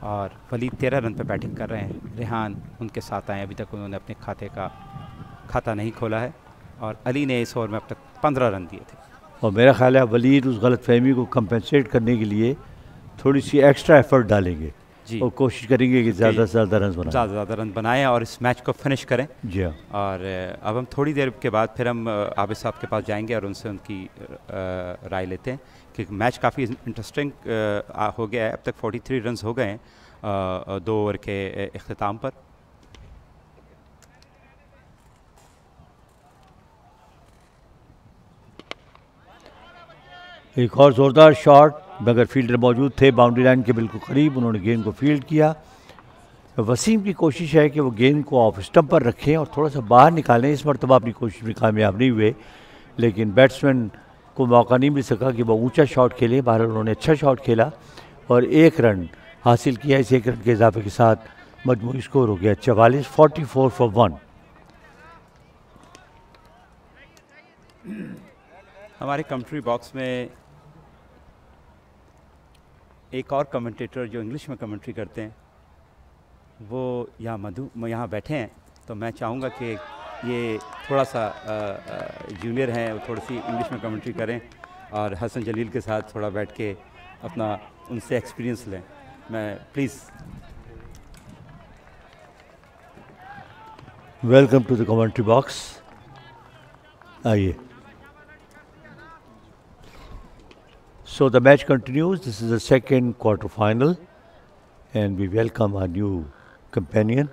और वलीद 13 रन पर बैटिंग कर रहे हैं। रेहान उनके साथ आए, अभी तक उन्होंने अपने खाते का खाता नहीं खोला है, और अली ने इस ओवर में अब तक 15 रन दिए थे। और मेरा ख्याल है वलीद उस गलतफहमी को कंपनसेट करने के लिए थोड़ी सी एक्स्ट्रा एफर्ट डालेंगे जी, और कोशिश करेंगे कि ज़्यादा से ज़्यादा रन बनाएं और इस मैच को फिनिश करें। जी हाँ। और अब हम थोड़ी देर के बाद फिर हम आबिद साहब के पास जाएंगे और उनसे उनकी राय लेते हैं कि मैच काफ़ी इंटरेस्टिंग हो गया है। अब तक 43 रन हो गए हैं 2 ओवर के इख्तिताम पर। एक और ज़ोरदार शॉट, मगर फील्डर मौजूद थे बाउंड्री लाइन के बिल्कुल करीब, उन्होंने गेंद को फील्ड किया। वसीम की कोशिश है कि वो गेंद को ऑफ स्टंप पर रखें और थोड़ा सा बाहर निकालें। इस मरतबा अपनी कोशिश में कामयाब नहीं हुए, लेकिन बैट्समैन को मौका नहीं मिल सका कि वो ऊंचा शॉट खेले। बहरहाल उन्होंने अच्छा शॉट खेला और 1 रन हासिल किया। इस 1 रन के इजाफे के साथ मजमूई स्कोर हो गया 44 फॉर 1। हमारे कमेंट्री बॉक्स में एक और कमेंटेटर जो इंग्लिश में कमेंट्री करते हैं वो यहाँ बैठे हैं, तो मैं चाहूँगा कि ये थोड़ा सा जूनियर हैं, वो थोड़ी सी इंग्लिश में कमेंट्री करें और हसन जलील के साथ थोड़ा बैठ के अपना उनसे एक्सपीरियंस लें। मैं please. Welcome to the commentary box, आइए। So the match continues. This is the second quarter final, and we welcome our new companion.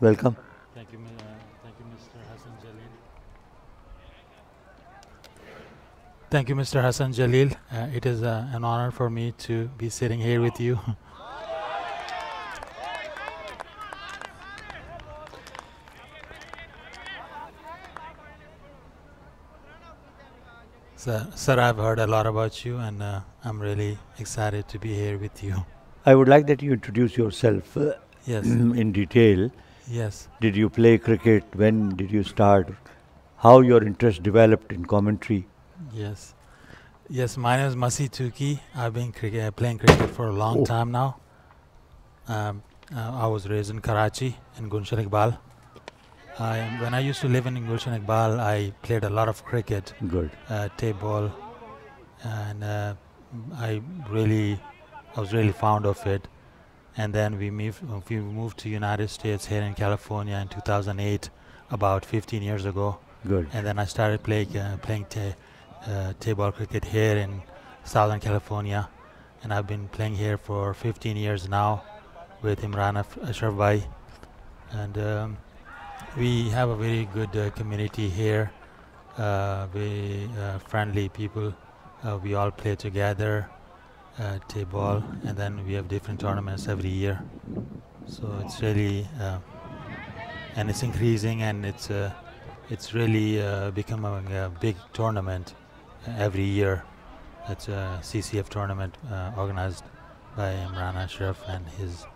Welcome. Thank you, Mr. Hassan Jalil. Thank you, Mr. Hassan Jalil. It is an honor for me to be sitting here with you. Sir, I've heard a lot about you, and I'm really excited to be here with you. I would like that you introduce yourself Yes. in detail. Yes. Did you play cricket? When did you start? How your interest developed in commentary? Yes. Yes, my name is Masi Tuki. I've been playing cricket for a long time now. I was raised in Karachi, in Gulshan Iqbal. When I used to live in Gulshan Iqbal, I played a lot of cricket. Good. Table, and I was really fond of it. And then we moved to United States here in California in 2008, about 15 years ago. Good. And then I started playing table cricket here in Southern California, and I've been playing here for 15 years now with Imran Ashraf Bhai. And we have a very good community here. We friendly people. We all play together, table, and then we have different tournaments every year. So it's really, and it's increasing, and it's really becoming a big tournament every year. It's a CCF tournament organized by Imran Ashraf and his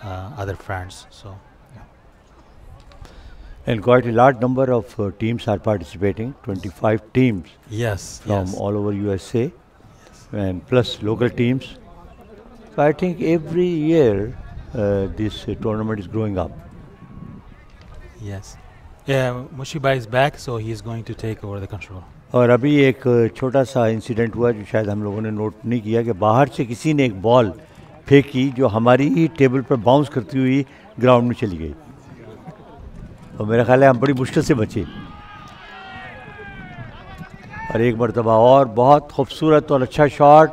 other friends. So. And quite a large number of teams are participating, 25 teams. Yes. From all over USA, and plus local teams. So I think every year this tournament is growing up. Yes. Yeah, Mushiba is back, so he is going to take over the control. और अभी एक छोटा सा इंसिडेंट हुआ जो शायद हम लोगों ने नोट नहीं किया कि बाहर से किसी ने एक बॉल फेंकी जो हमारी ही टेबल पर बाउंस करती हुई ग्राउंड में चली गई, और मेरा ख्याल है हम बड़ी मुश्किल से बचे। और एक मरतबा और बहुत खूबसूरत और अच्छा शॉट,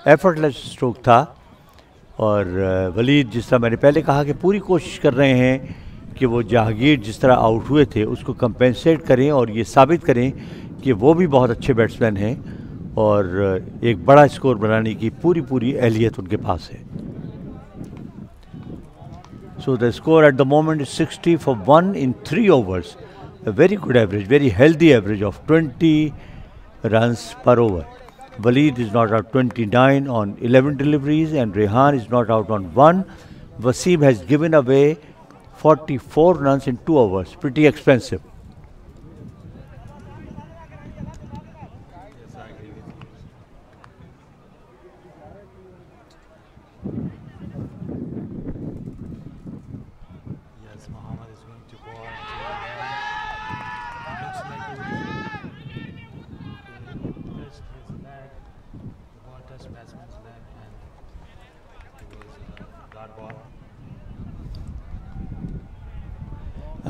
एफर्टलेस स्ट्रोक था, और वलीद जिस तरह मैंने पहले कहा कि पूरी कोशिश कर रहे हैं कि वो जहांगीर जिस तरह आउट हुए थे उसको कंपेंसेट करें और ये साबित करें कि वो भी बहुत अच्छे बैट्समैन हैं और एक बड़ा स्कोर बनाने की पूरी अहलियत उनके पास है। So the score at the moment is 60 for 1 in 3 overs. A very good average, very healthy average of 20 runs per over. Waleed is not out 29 on 11 deliveries and Rehan is not out on 1. Wasim has given away 44 runs in 2 overs. Pretty expensive.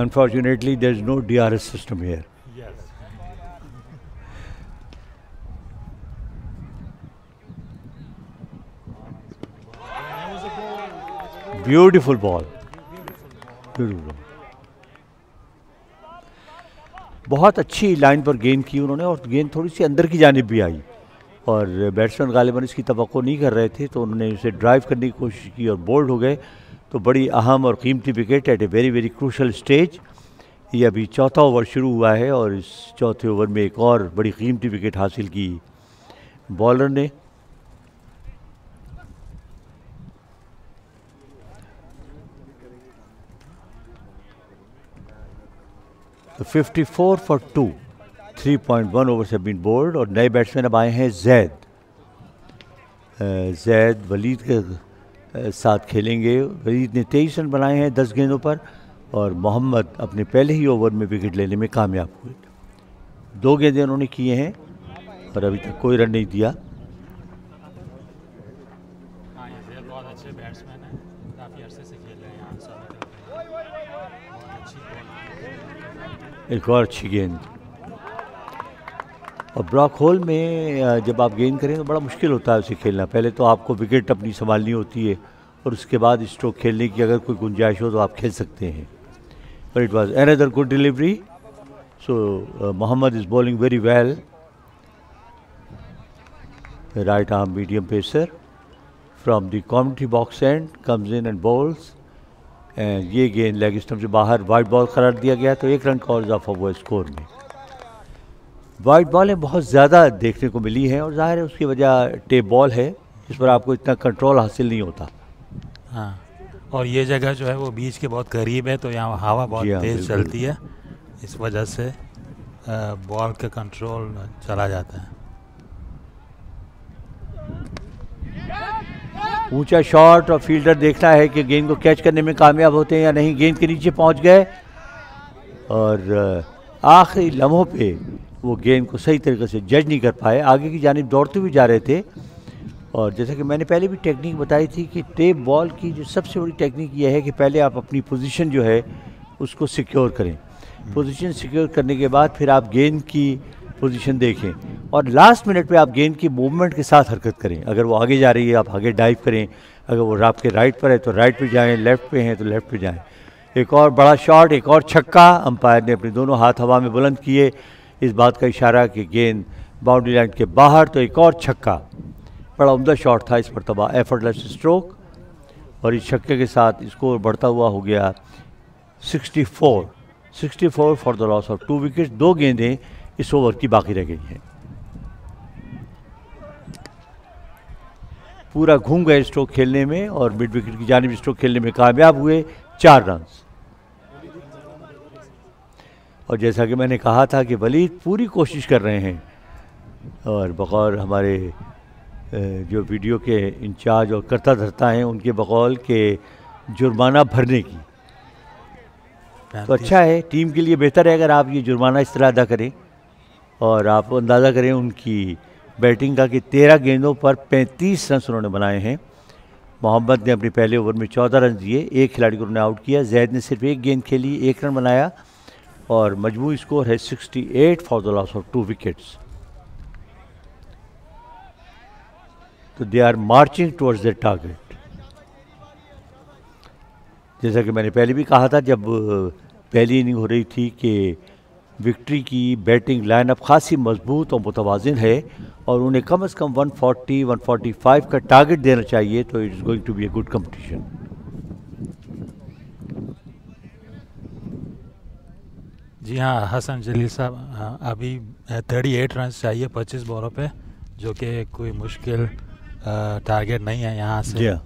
Unfortunately, there is no DRS system here. Yes. Beautiful ball. Beautiful ball. बहुत अच्छी लाइन पर गेंद की उन्होंने और गेंद थोड़ी सी अंदर की जानिब भी आई और बैट्समैन गालिबन इसकी तवक्को नहीं कर रहे थे तो उन्होंने उसे ड्राइव करने की कोशिश की और बोल्ड हो गए। तो बड़ी अहम और कीमती wicket at a very crucial stage. ये अभी चौथा ओवर शुरू हुआ है और इस चौथे ओवर में एक और बड़ी कीमती विकेट हासिल की बॉलर ने। तो 54 for 2, 3.1 overs have been bowled और नए बैट्समैन अब आए हैं जैद। जैद वलीद के साथ खेलेंगे। वलीद ने 23 रन बनाए हैं 10 गेंदों पर और मोहम्मद अपने पहले ही ओवर में विकेट लेने में कामयाब हुए। 2 गेंदें उन्होंने किए हैं और अभी तक कोई रन नहीं दिया। बहुत अच्छे बैट्समैन हैं, काफ़ी अरसे से खेल रहे हैं यहाँ। एक और अच्छी गेंद और ब्लॉक होल में जब आप गेंद करें तो बड़ा मुश्किल होता है उसे खेलना। पहले तो आपको विकेट अपनी संभालनी होती है और उसके बाद स्ट्रोक खेलने की अगर कोई गुंजाइश हो तो आप खेल सकते हैं। But it was another good delivery. So Mohammad is bowling very well right arm medium pacer from the commentary box end comes in and bowls, and ये गेंद लेग स्टंप से बाहर वाइड बॉल करार दिया गया, तो 1 रन का और इजाफा हुआ स्कोर में। वाइड बॉलें बहुत ज़्यादा देखने को मिली हैं और जाहिर है उसकी वजह टेप बॉल है, इस पर आपको इतना कंट्रोल हासिल नहीं होता। हाँ, और ये जगह जो है वो बीच के बहुत करीब है, तो यहाँ हवा बहुत तेज़ चलती है, इस वजह से बॉल का कंट्रोल चला जाता है। ऊंचा शॉट और फील्डर देखना है कि गेंद को कैच करने में कामयाब होते हैं या नहीं। गेंद के नीचे पहुंच गए और आखिरी लम्हों पे वो गेंद को सही तरीके से जज नहीं कर पाए, आगे की जानिब दौड़ते हुए जा रहे थे। और जैसा कि मैंने पहले भी टेक्निक बताई थी कि टेप बॉल की जो सबसे बड़ी टेक्निक ये है कि पहले आप अपनी पोजीशन जो है उसको सिक्योर करें। पोजीशन सिक्योर करने के बाद फिर आप गेंद की पोजीशन देखें और लास्ट मिनट पे आप गेंद की मूवमेंट के साथ हरकत करें। अगर वो आगे जा रही है आप आगे डाइव करें, अगर वो आपके राइट पर है तो राइट पे जाएं, लेफ़्ट पे हैं तो लेफ़्ट पे जाएं। एक और बड़ा शॉट, एक और छक्का। अंपायर ने अपने दोनों हाथ हवा में बुलंद किए, इस बात का इशारा कि गेंद बाउंड्री लाइन के बाहर, तो एक और छक्का। बड़ा उम्दा शॉट था इस मरतबा, एफर्टलेस स्ट्रोक, और इस छक्के के साथ स्कोर बढ़ता हुआ हो गया 64 for the loss of 2 wicket. 2 गेंदें इस ओवर की बाकी रह गई हैं। पूरा घूम गए स्ट्रोक खेलने में और मिड विकेट की जानिब स्ट्रोक खेलने में कामयाब हुए, 4 रन। और जैसा कि मैंने कहा था कि वलीद पूरी कोशिश कर रहे हैं और बगौर हमारे जो वीडियो के इंचार्ज और करता धरता हैं उनके बकौल के जुर्माना भरने की, तो अच्छा है, टीम के लिए बेहतर है अगर आप ये जुर्माना इस तरह अदा करें। और आप अंदाज़ा करें उनकी बैटिंग का कि 13 गेंदों पर 35 रन उन्होंने बनाए हैं। मोहम्मद ने अपने पहले ओवर में 14 रन दिए, एक खिलाड़ी को उन्होंने आउट किया। जैद ने सिर्फ 1 गेंद खेली, 1 रन बनाया और मजमूई स्कोर है 68 for the loss of 2 wickets. तो they are marching towards the target. जैसा कि मैंने पहले भी कहा था जब पहली इनिंग हो रही थी कि विक्ट्री की बैटिंग लाइनअप खासी मजबूत और मुतवाज़िन है और उन्हें कम से कम 140-145 का टारगेट देना चाहिए, तो it is going to be a good competition. जी हाँ हसन जलील साहब, अभी 38 रन चाहिए 25 बॉलों पे, जो कि कोई मुश्किल टारगेट नहीं है यहाँ से। yeah.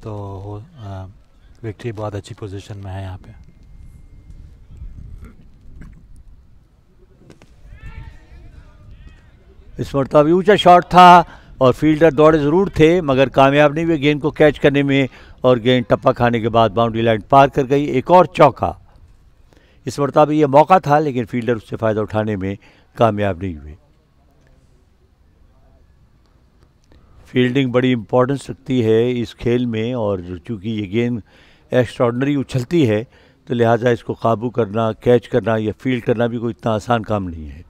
तो विक्ट्री बहुत अच्छी पोजीशन में है यहाँ पे। इस मरतबा भी ऊंचा शॉट था और फील्डर दौड़े ज़रूर थे मगर कामयाब नहीं हुए गेंद को कैच करने में और गेंद टप्पा खाने के बाद बाउंड्री लाइन पार कर गई। एक और चौका। इस मरतबा भी ये मौका था लेकिन फील्डर उससे फ़ायदा उठाने में कामयाब नहीं हुए। फील्डिंग बड़ी इम्पोर्टेंस रखती है इस खेल में और चूँकि ये गेंद एक्स्ट्राऑर्डिनरी उछलती है तो लिहाजा इसको काबू करना, कैच करना या फील्ड करना भी कोई इतना आसान काम नहीं है।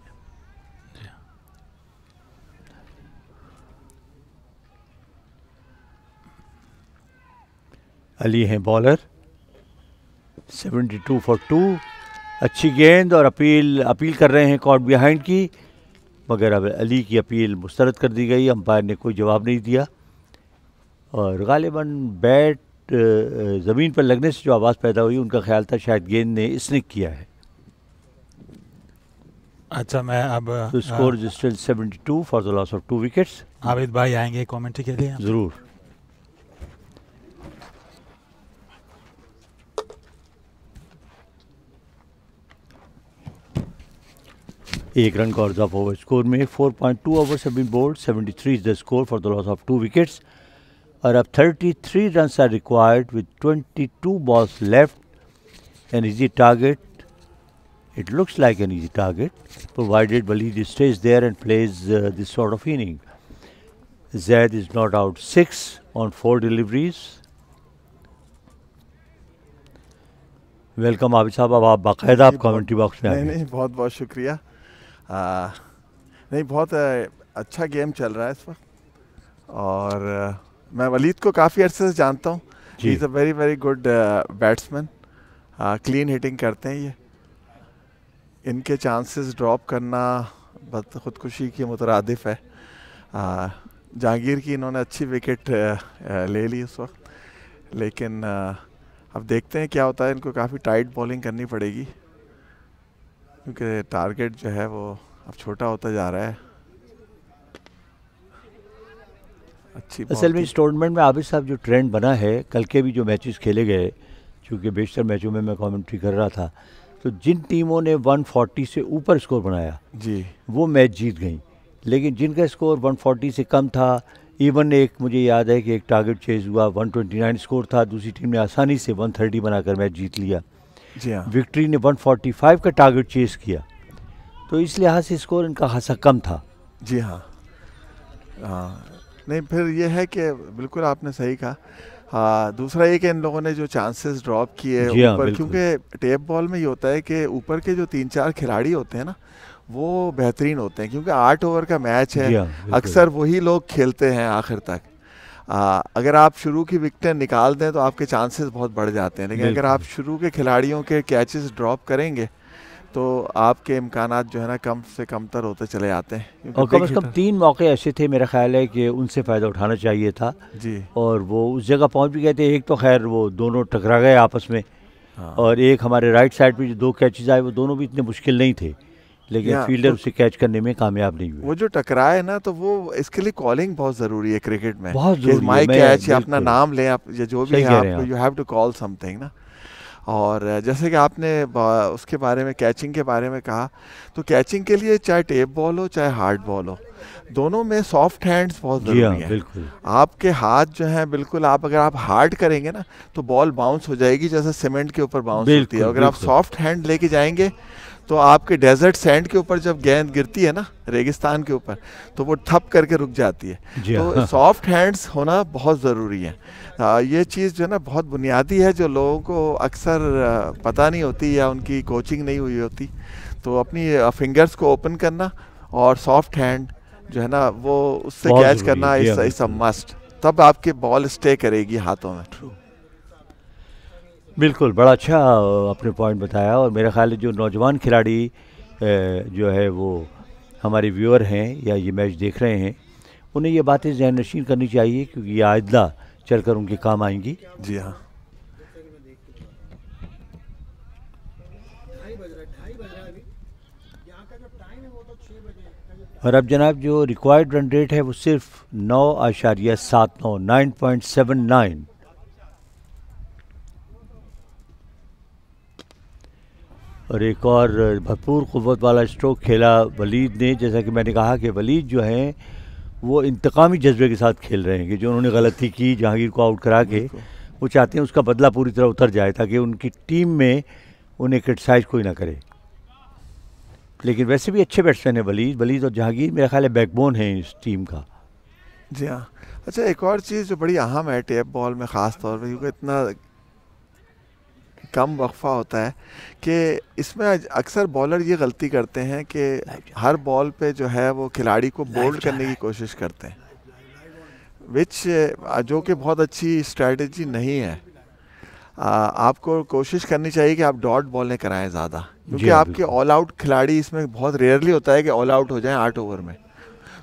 अली हैं बॉलर, 72 फॉर 2। अच्छी गेंद और अपील कर रहे हैं कॉट बिहाइंड की, मगर अब अली की अपील मुस्तरद कर दी गई। अंपायर ने कोई जवाब नहीं दिया और गालिबन बैट ज़मीन पर लगने से जो आवाज़ पैदा हुई उनका ख्याल था शायद गेंद ने स्निक किया है। अच्छा, मैं अब तो score is still 72 for the loss of 2 wickets. Abid भाई आएंगे कमेंट्री के लिए। ज़रूर। एक रन का इजाफा हुआ स्कोर में। 4.2 overs have been bowled, 73 is the score for the loss of 2 wickets और अब 33 runs are required with 22 balls left. An easy target, it looks like an easy target provided Walid stays there and plays this sort of inning. Zaid is not out 6 on 4 deliveries. Welcome Abid साहब, अब आप बाकायदा आप कमेंट्री बॉक्स में नहीं बहुत बहुत शुक्रिया। नहीं बहुत अच्छा गेम चल रहा है इस वक्त और मैं वलीद को काफ़ी अरसे से जानता हूँ। He is a very very good batsman, clean hitting करते हैं ये। इनके चांसेस ड्रॉप करना बहुत खुदकुशी की मुतरादिफ है। जहांगीर की इन्होंने अच्छी विकेट ले ली उस वक्त, लेकिन अब देखते हैं क्या होता है। इनको काफ़ी टाइट बॉलिंग करनी पड़ेगी क्योंकि टारगेट जो है वो अब छोटा होता जा रहा है। अच्छी असल में इस टूर्नामेंट में आबिद साहब जो ट्रेंड बना है, कल के भी जो मैचेस खेले गए, क्योंकि बेशतर मैचों में मैं कमेंट्री कर रहा था, तो जिन टीमों ने 140 से ऊपर स्कोर बनाया जी वो मैच जीत गई, लेकिन जिनका स्कोर 140 से कम था, इवन एक मुझे याद है कि एक टारगेट चेज हुआ, 129 स्कोर था, दूसरी टीम ने आसानी से 130 बनाकर मैच जीत लिया। जी हाँ, विक्ट्री ने 145 का टारगेट चेज किया, तो इस लिहाज से स्कोर इनका खासा कम था। जी हाँ, नहीं फिर ये है कि बिल्कुल आपने सही कहा। दूसरा ये कि इन लोगों ने जो चांसेस ड्रॉप किए ऊपर, क्योंकि टेप बॉल में ये होता है कि ऊपर के जो 3-4 खिलाड़ी होते हैं ना वो बेहतरीन होते हैं, क्योंकि 8 ओवर का मैच है, अक्सर वही लोग खेलते हैं आखिर तक। अगर आप शुरू की विकेटें निकाल दें तो आपके चांसेस बहुत बढ़ जाते हैं, लेकिन अगर आप शुरू के खिलाड़ियों के कैचेस ड्रॉप करेंगे तो आपके इम्कानात जो है ना कम से कमतर होते चले जाते हैं। और कम से कम 3 मौके ऐसे थे, मेरा ख्याल है कि उनसे फ़ायदा उठाना चाहिए था जी, और वो उस जगह पहुंच भी गए थे। एक तो खैर वो दोनों टकरा गए आपस में, और एक हमारे राइट साइड पे जो 2 कैचेस आए वो दोनों भी इतने मुश्किल नहीं थे, लेकिन फील्डर उसे कैच करने में कामयाब नहीं हुए। वो जो टकराए ना, तो वो इसके लिए कॉलिंग बहुत ज़रूरी है क्रिकेट में, बहुत ज़रूरी है। कैच या अपना नाम लें आप, जो भी है आपको, you have to call something ना। और जैसे कि आपने उसके बारे में, कैचिंग के बारे में कहा, तो कैचिंग के लिए चाहे टेप बॉल हो चाहे हार्ड बॉल हो, दोनों में सॉफ्ट हैंड्स बहुत ज़रूरी है। आपके हाथ जो हैं बिल्कुल, आप अगर आप हार्ड करेंगे ना तो बॉल बाउंस हो जाएगी जैसे सीमेंट के ऊपर बाउंस होती है। अगर आप सॉफ्ट हैंड लेके जाएंगे तो आपके डेजर्ट सैंड के ऊपर जब गेंद गिरती है ना, रेगिस्तान के ऊपर, तो वो ठप करके रुक जाती है। तो सॉफ्ट हैंड्स होना बहुत ज़रूरी है। ये चीज़ जो है ना बहुत बुनियादी है, जो लोगों को अक्सर पता नहीं होती या उनकी कोचिंग नहीं हुई होती। तो अपनी फिंगर्स को ओपन करना और सॉफ्ट हैंड जो है ना वो उससे कैच करना इस अ मस्ट, तब आपके बॉल स्टे करेगी हाथों में। बिल्कुल, बड़ा अच्छा आपने पॉइंट बताया। और मेरा ख्याल है जो नौजवान खिलाड़ी जो है वो हमारे व्यूअर हैं या ये मैच देख रहे हैं, उन्हें ये बातें ज़हन नशीन करनी चाहिए, क्योंकि ये आइंदा चलकर उनके काम आएंगी। जी हाँ, और अब जनाब जो रिक्वायर्ड रन रेट है वो सिर्फ 9.79 9.79। और एक और भरपूर क़ुव्वत वाला स्ट्रोक खेला वलीद ने। जैसा कि मैंने कहा कि वलीद जो हैं वो इंतकामी जज्बे के साथ खेल रहे हैं कि जो उन्होंने गलती की जहांगीर को आउट करा के, वो चाहते हैं उसका बदला पूरी तरह उतर जाए ताकि उनकी टीम में उन्हें क्रिटिसाइज कोई ना करे। लेकिन वैसे भी अच्छे बैट्समैन हैं वलीद और जहांगीर, मेरा ख्याल है बैकबोन है इस टीम का। जी हाँ। अच्छा, एक और चीज़ जो बड़ी अहम है टेप बॉल में ख़ास तौर पर, क्योंकि इतना कम वक्फा होता है कि इसमें अक्सर बॉलर ये गलती करते हैं कि हर बॉल पे जो है वो खिलाड़ी को बोल्ड करने की कोशिश करते हैं, जो कि बहुत अच्छी स्ट्रेटजी नहीं है। आपको कोशिश करनी चाहिए कि आप डॉट बॉलें कराएं ज़्यादा, क्योंकि आपके ऑल आउट खिलाड़ी इसमें बहुत रेयरली होता है कि ऑल आउट हो जाएं 8 ओवर में।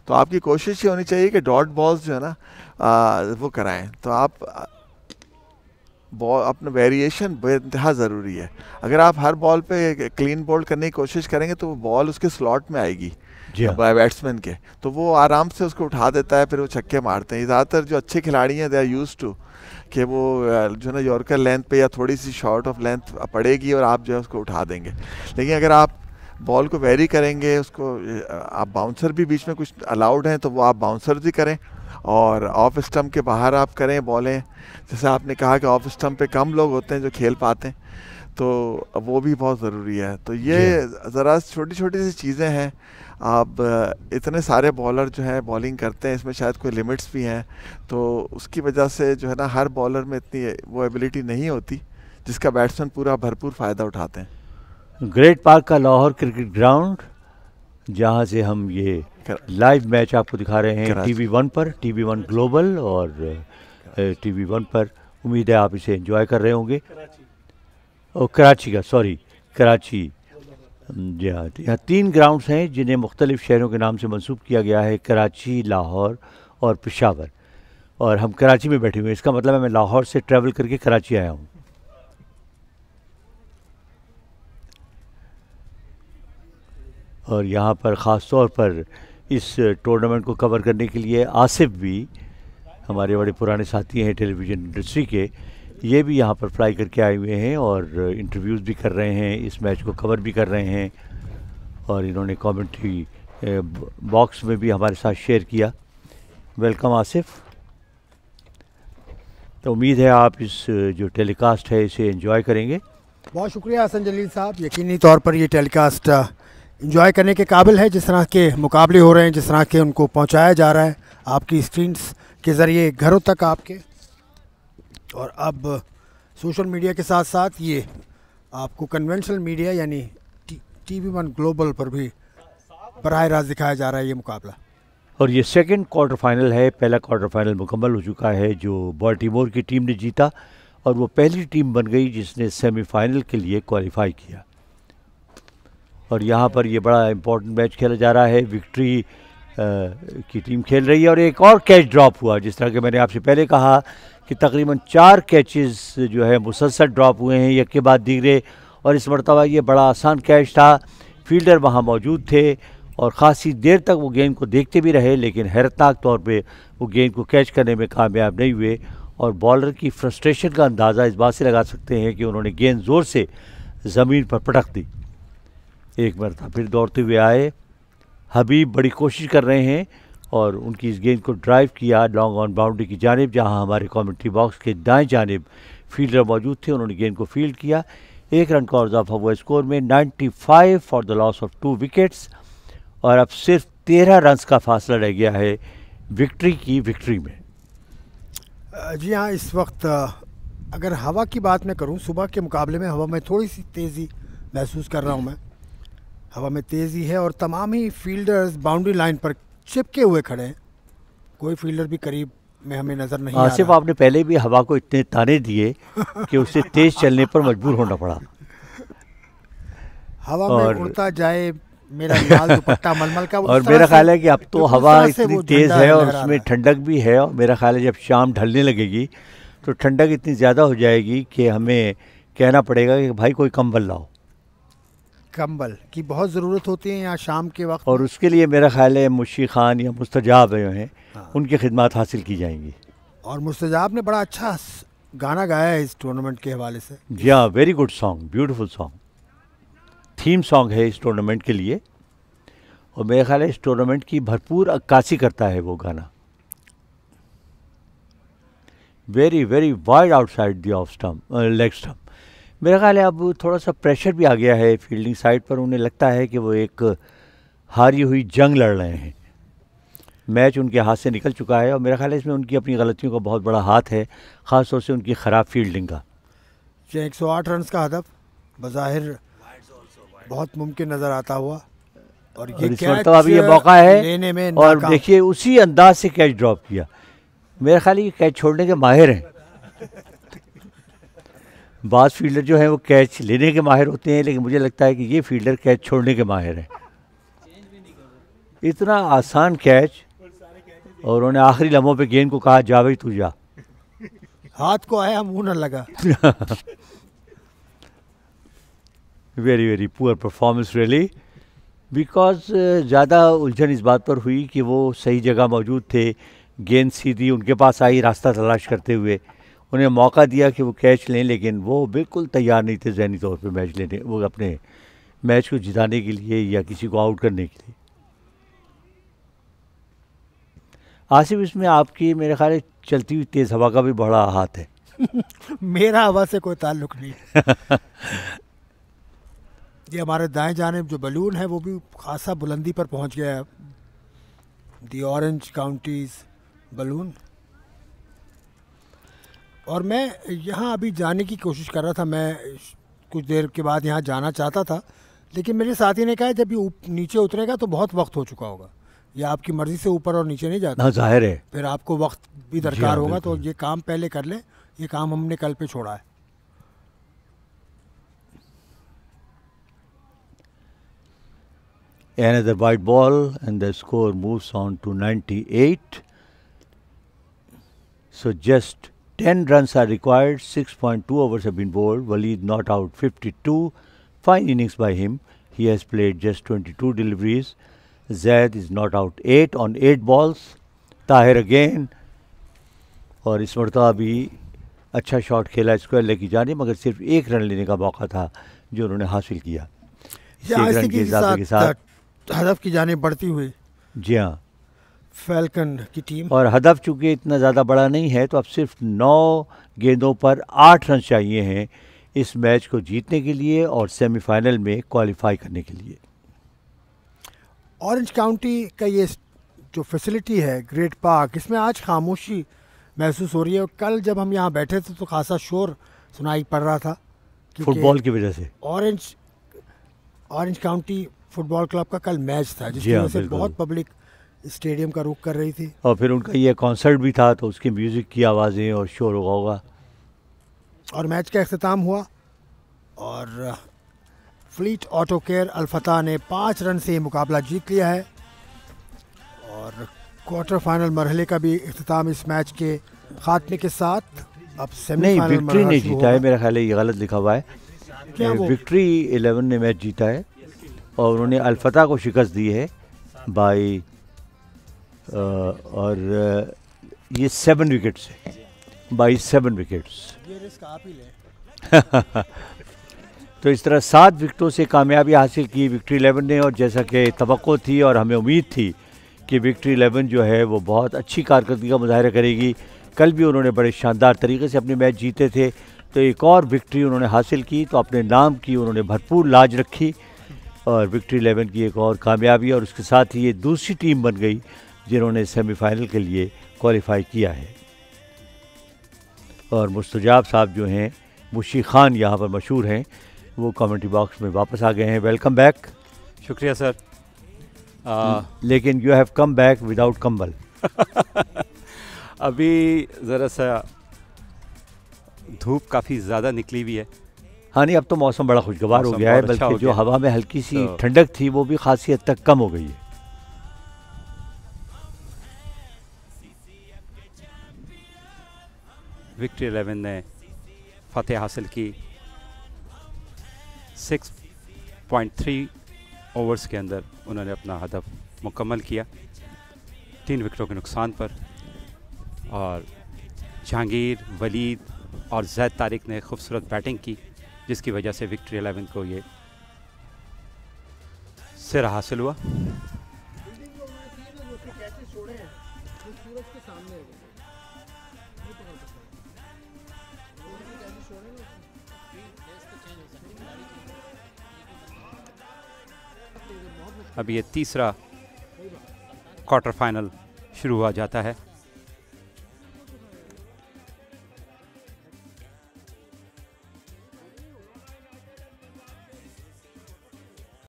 तो आपकी कोशिश ये होनी चाहिए कि डॉट बॉल्स जो है ना वो कराएं। तो आप बॉल अपना वेरिएशन बेइंतहा ज़रूरी है। अगर आप हर बॉल पे क्लीन बोल्ड करने की कोशिश करेंगे तो वो बॉल उसके स्लॉट में आएगी बैट्समैन के, तो वो आराम से उसको उठा देता है, फिर वो छक्के मारते हैं। ज़्यादातर जो अच्छे खिलाड़ी हैं दे आर यूज टू कि वो जो ना यॉर्कर लेंथ पे या थोड़ी सी शॉर्ट ऑफ लेंथ पड़ेगी और आप जो है उसको उठा देंगे। लेकिन अगर आप बॉल को वेरी करेंगे, उसको आप बाउंसर भी बीच में कुछ अलाउड हैं तो वो आप बाउंसर भी करें, और ऑफ स्टम्प के बाहर आप करें बॉलें। जैसे आपने कहा कि ऑफ स्टम्प पे कम लोग होते हैं जो खेल पाते हैं, तो वो भी बहुत ज़रूरी है। तो ये ज़रा छोटी छोटी सी चीज़ें हैं। आप इतने सारे बॉलर जो हैं बॉलिंग करते हैं, इसमें शायद कोई लिमिट्स भी हैं, तो उसकी वजह से जो है ना हर बॉलर में इतनी वो एबिलिटी नहीं होती जिसका बैट्समैन पूरा भरपूर फ़ायदा उठाते हैं। ग्रेट पार्क का लाहौर क्रिकेट ग्राउंड, जहां से हम ये लाइव मैच आपको दिखा रहे हैं TV1 पर, TV1 ग्लोबल और TV1 पर। उम्मीद है आप इसे एंजॉय कर रहे होंगे। और कराची का, सॉरी, कराची जी हाँ, यहाँ 3 ग्राउंड्स हैं जिन्हें मुख्तलिफ़ शहरों के नाम से मंसूब किया गया है, कराची, लाहौर और पेशावर। और हम कराची में बैठे हुए हैं, इसका मतलब है मैं लाहौर से ट्रैवल करके कराची आया हूँ। और यहाँ पर ख़ास तौर पर इस टूर्नामेंट को कवर करने के लिए आसिफ भी, हमारे बड़े पुराने साथी हैं टेलीविज़न इंडस्ट्री के, ये भी यहाँ पर फ्लाई करके आए हुए हैं और इंटरव्यूज़ भी कर रहे हैं, इस मैच को कवर भी कर रहे हैं। और इन्होंने कमेंट्री बॉक्स में भी हमारे साथ शेयर किया। वेलकम आसिफ। तो उम्मीद है आप इस जो टेलीकास्ट है इसे एंजॉय करेंगे। बहुत शुक्रिया हसन जलील साहब। यकीनी तौर पर ये टेलीकास्ट एंजॉय करने के काबिल है। जिस तरह के मुकाबले हो रहे हैं, जिस तरह के उनको पहुंचाया जा रहा है आपकी स्क्रीन्स के ज़रिए घरों तक आपके, और अब सोशल मीडिया के साथ साथ ये आपको कन्वेंशनल मीडिया यानी TV1 ग्लोबल पर भी बराह रास्त दिखाया जा रहा है ये मुकाबला। और ये सेकंड क्वार्टर फाइनल है। पहला क्वार्टर फाइनल मुकम्मल हो चुका है जो बाल्टीमोर की टीम ने जीता, और वो पहली टीम बन गई जिसने सेमीफाइनल के लिए क्वालिफाई किया। और यहाँ पर ये बड़ा इम्पोर्टेंट मैच खेला जा रहा है। विक्ट्री की टीम खेल रही है और एक और कैच ड्रॉप हुआ। जिस तरह के मैंने आपसे पहले कहा कि तकरीबन 4 कैचेस जो है मुसलसल ड्रॉप हुए हैं एक के बाद दीगरे, और इस मरतबा ये बड़ा आसान कैच था। फील्डर वहाँ मौजूद थे और ख़ासी देर तक वो गेंद को देखते भी रहे, लेकिन हैरतनाक तौर पे वो गेंद को कैच करने में कामयाब नहीं हुए। और बॉलर की फ्रस्ट्रेशन का अंदाज़ा इस बात से लगा सकते हैं कि उन्होंने गेंद ज़ोर से ज़मीन पर पटक दी। एक मरतबा फिर दौड़ते हुए आए, हबीब बड़ी कोशिश कर रहे हैं और उनकी इस गेंद को ड्राइव किया लॉन्ग ऑन बाउंड्री की जानिब, जहां हमारे कमेंट्री बॉक्स के दाएं जानिब फील्डर मौजूद थे। उन्होंने गेंद को फील्ड किया। 1 रन का इजाफा हुआ स्कोर में, 95 for the loss of 2 wickets. और अब सिर्फ 13 रन का फासला रह गया है विक्ट्री की विक्ट्री में। जी हाँ, इस वक्त अगर हवा की बात मैं करूं, सुबह के मुकाबले में हवा में थोड़ी सी तेज़ी महसूस कर रहा हूं मैं। हवा में तेज़ी है और तमाम ही फील्डर्स बाउंड्री लाइन पर चिपके हुए खड़े हैं। कोई फील्डर भी करीब में हमें नज़र नहीं आ रहा। आसिफ, आपने पहले भी हवा को इतने ताने दिए कि उससे तेज़ चलने पर मजबूर होना पड़ा। हवा में उड़ता जाए मेरा लाल दुपट्टा मलमल का। और मेरा ख्याल है कि अब तो हवा इतनी तेज़ है और उसमें ठंडक भी है, और मेरा ख्याल है जब शाम ढलने लगेगी तो ठंडक इतनी ज़्यादा हो जाएगी कि हमें कहना पड़ेगा कि भाई कोई कंबल लाओ। कंबल की बहुत ज़रूरत होती है यहाँ शाम के वक्त, और उसके लिए मेरा ख्याल है मुशी खान या मुस्तजाब हैं, उनकी खिदमत हासिल की जाएंगी। और मुस्तजाब ने बड़ा अच्छा गाना गाया है इस टूर्नामेंट के हवाले से। जी हाँ, very good song, beautiful song, theme song है इस टूर्नामेंट के लिए। और मेरा ख्याल है इस टूर्नामेंट की भरपूर अक्कासी करता है वो गाना। Very very wide outside the off stump, leg stump. मेरा ख्याल है अब थोड़ा सा प्रेशर भी आ गया है फील्डिंग साइड पर। उन्हें लगता है कि वो एक हारी हुई जंग लड़ रहे हैं। मैच उनके हाथ से निकल चुका है और मेरा ख्याल है इसमें उनकी अपनी गलतियों का बहुत बड़ा हाथ है, ख़ास तौर से उनकी ख़राब फील्डिंग का। 108 रन का हदफ बज़ाहिर बहुत मुमकिन नज़र आता हुआ, और ये इस मरतबा भी ये मौका है लेने में और देखिए उसी अंदाज से कैच ड्रॉप किया। मेरा ख्याल है ये कैच छोड़ने के माहिर हैं। बाज़ फील्डर जो हैं वो कैच लेने के माहिर होते हैं, लेकिन मुझे लगता है कि ये फील्डर कैच छोड़ने के माहिर हैं। इतना आसान कैच, और उन्होंने आखिरी लम्हों पे गेंद को कहा जा भाई तू जा। हाथ को आया मुंह न लगा। Very very poor performance really, because ज़्यादा उलझन इस बात पर हुई कि वो सही जगह मौजूद थे, गेंद सीधी उनके पास आई रास्ता तलाश करते हुए, उन्हें मौका दिया कि वो कैच लें, लेकिन वो बिल्कुल तैयार नहीं थे ज़हनी तौर पे मैच लेने, वो अपने मैच को जिताने के लिए या किसी को आउट करने के लिए। आसिफ, इसमें आपकी मेरे ख्याल है चलती हुई तेज़ हवा का भी बड़ा हाथ है। मेरा हवा से कोई ताल्लुक नहीं। ये हमारे दाएं जानिब जो बलून है वो भी खासा बुलंदी पर पहुंच गया है, दी ऑरेंज काउंटीज़ बलून। और मैं यहाँ अभी जाने की कोशिश कर रहा था, मैं कुछ देर के बाद यहाँ जाना चाहता था, लेकिन मेरे साथी ने कहा जब ये नीचे उतरेगा तो बहुत वक्त हो चुका होगा, या आपकी मर्ज़ी से ऊपर और नीचे नहीं जाता। ज़ाहिर है फिर आपको वक्त भी दरकार होगा, तो ये काम पहले कर लें। ये काम हमने कल पे छोड़ा है। Another white ball and the score moves on to 98. So just 10 runs are required, 6.2 overs have been bowled. Waleed not out 52. Fine innings by him. He has played just 22 deliveries. Zaid is not out 8 on 8 balls. Tahir again. और इस मरतबा भी अच्छा शॉट खेला स्क्वायर लेग की जाने, मगर सिर्फ 1 रन लेने का मौका था जो उन्होंने हासिल किया। 1 रन के इजाफे के साथ हदफ की जाने बढ़ती हुई। जी हाँ, फैल्कन की टीम। और हदफ चूँकि इतना ज़्यादा बड़ा नहीं है तो अब सिर्फ 9 गेंदों पर 8 रन चाहिए हैं इस मैच को जीतने के लिए और सेमीफाइनल में क्वालिफाई करने के लिए। ऑरेंज काउंटी का ये जो फैसिलिटी है ग्रेट पार्क, इसमें आज खामोशी महसूस हो रही है। कल जब हम यहाँ बैठे थे तो खासा शोर सुनाई पड़ रहा था फुटबॉल की वजह से। ऑरेंज काउंटी फुटबॉल क्लब का कल मैच था जिसकी वजह से बहुत पब्लिक स्टेडियम का रुख कर रही थी। और फिर उनका ये कॉन्सर्ट भी था तो उसकी म्यूज़िक की आवाज़ें और शोर होगा। और मैच का अख्ताम हुआ और फ्लीट ऑटो केयर अल्फता ने 5 रन से मुकाबला जीत लिया है। और क्वार्टर फाइनल मरहले का भी अख्ताम इस मैच के खात्मे के साथ अब सेमीफाइनल। नहीं, विक्ट्री नहीं जीता है, मेरा ख्याल है ये गलत लिखा हुआ है। विक्ट्री 11 ने मैच जीता है और उन्होंने अल्फता को शिकस्त दी है बाई और ये 7 विकेट्स है, बाई 7 विकेट्स। तो इस तरह 7 विकेटों से कामयाबी हासिल की विक्ट्री 11 ने। और जैसा कि तवक्को थी और हमें उम्मीद थी कि विक्ट्री 11 जो है वो बहुत अच्छी कारकर्दगी का मुजाहरा करेगी। कल भी उन्होंने बड़े शानदार तरीके से अपने मैच जीते थे, तो एक और विक्ट्री उन्होंने हासिल की तो अपने नाम की उन्होंने भरपूर लाज रखी और विक्ट्री 11 की एक और कामयाबी। और उसके साथ ही ये दूसरी टीम बन गई जिन्होंने सेमीफाइनल के लिए क्वालिफाई किया है। और मुस्तजाब साहब जो हैं, मुशी खान यहाँ पर मशहूर हैं, वो कमेंट्री बॉक्स में वापस आ गए हैं। Welcome back. शुक्रिया सर। लेकिन you have come back without कंबल। अभी ज़रा सा धूप काफ़ी ज़्यादा निकली हुई है। हाँ नहीं, अब तो मौसम बड़ा खुशगवार हो गया है, बल्कि जो हवा में हल्की सी ठंडक थी वो भी खासी हद तक कम हो गई है। विक्ट्री 11 ने फतेह हासिल की 6.3 ओवर्स के अंदर उन्होंने अपना हदफ मुकम्मल किया 3 विकेटों के नुकसान पर। और जहांगीर, वलीद और जैद तारिक ने खूबसूरत बैटिंग की जिसकी वजह से विक्ट्री 11 को ये सिरा हासिल हुआ। अब ये तीसरा क्वार्टर फाइनल शुरू हुआ जाता है।